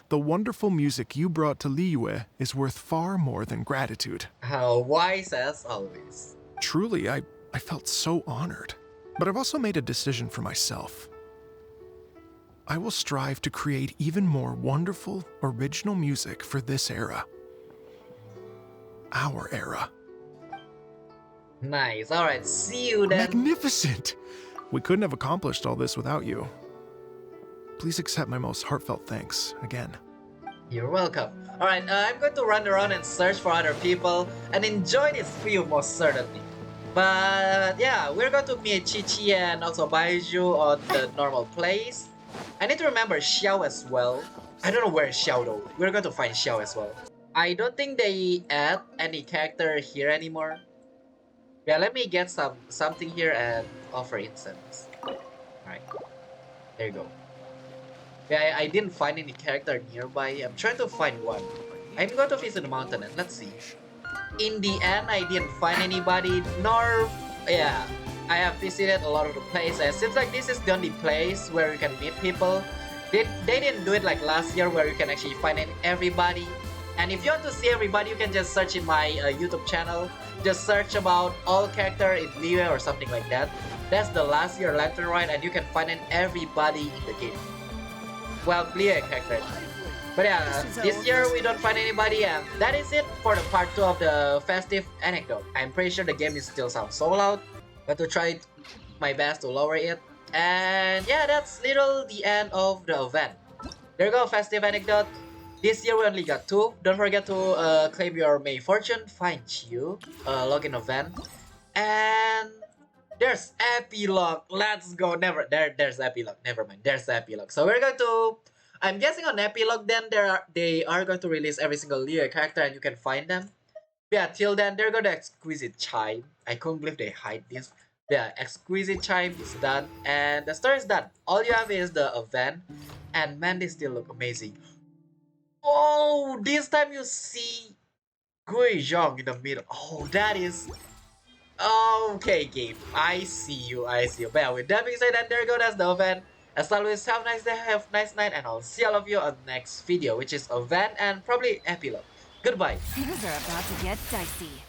The wonderful music you brought to Liyue is worth far more than gratitude. How wise as always. Truly, I felt so honored. But I've also made a decision for myself. I will strive to create even more wonderful, original music for this era. Our era. Nice. Alright, see you then. Magnificent! We couldn't have accomplished all this without you. Please accept my most heartfelt thanks again. You're welcome. Alright, I'm going to run around and search for other people and enjoy this view most certainly. But yeah, we're going to meet Chi-Chi and also Baiju on the normal place. I need to remember Xiao as well. I don't know where Xiao though. We're going to find Xiao as well. I don't think they add any character here anymore. Yeah, let me get something here and offer incense. Alright. There you go. Yeah, I didn't find any character nearby. I'm trying to find one. I'm going to visit the mountain and let's see. In the end, I didn't find anybody, nor... Yeah, I have visited a lot of the places. Seems like this is the only place where you can meet people. They didn't do it like last year where you can actually find everybody. And if you want to see everybody, you can just search in my YouTube channel. Just search about all character in Liyue or something like that. That's the last year Lantern Ride and you can find everybody in the game. Well, Liyue character. But yeah, this year we don't find anybody, and that is it for the part 2 of the festive anecdote. I'm pretty sure the game is still sounds so loud, but to try my best to lower it. And yeah, that's little the end of the event. There you go, festive anecdote. This year we only got 2. Don't forget to claim your May Fortune, find you, login event, and there's Epilogue. Let's go. There's Epilogue. Never mind. There's Epilogue. So we're going to. I'm guessing on Epilogue then they are going to release every single Leo character and you can find them. Yeah, till then there go the Exquisite Chime. I couldn't believe they hide this. Yeah, Exquisite Chime is done and the story is done. All you have is the event, and man, they still look amazing. Oh, this time you see Gui Zhong in the middle. Oh, that is. Okay, game. I see you. But yeah, with that being said, then there you go. That's the event. As always, have a nice day, have a nice night, and I'll see all of you on the next video, which is event and probably epilogue. Goodbye. Things are about to get dicey.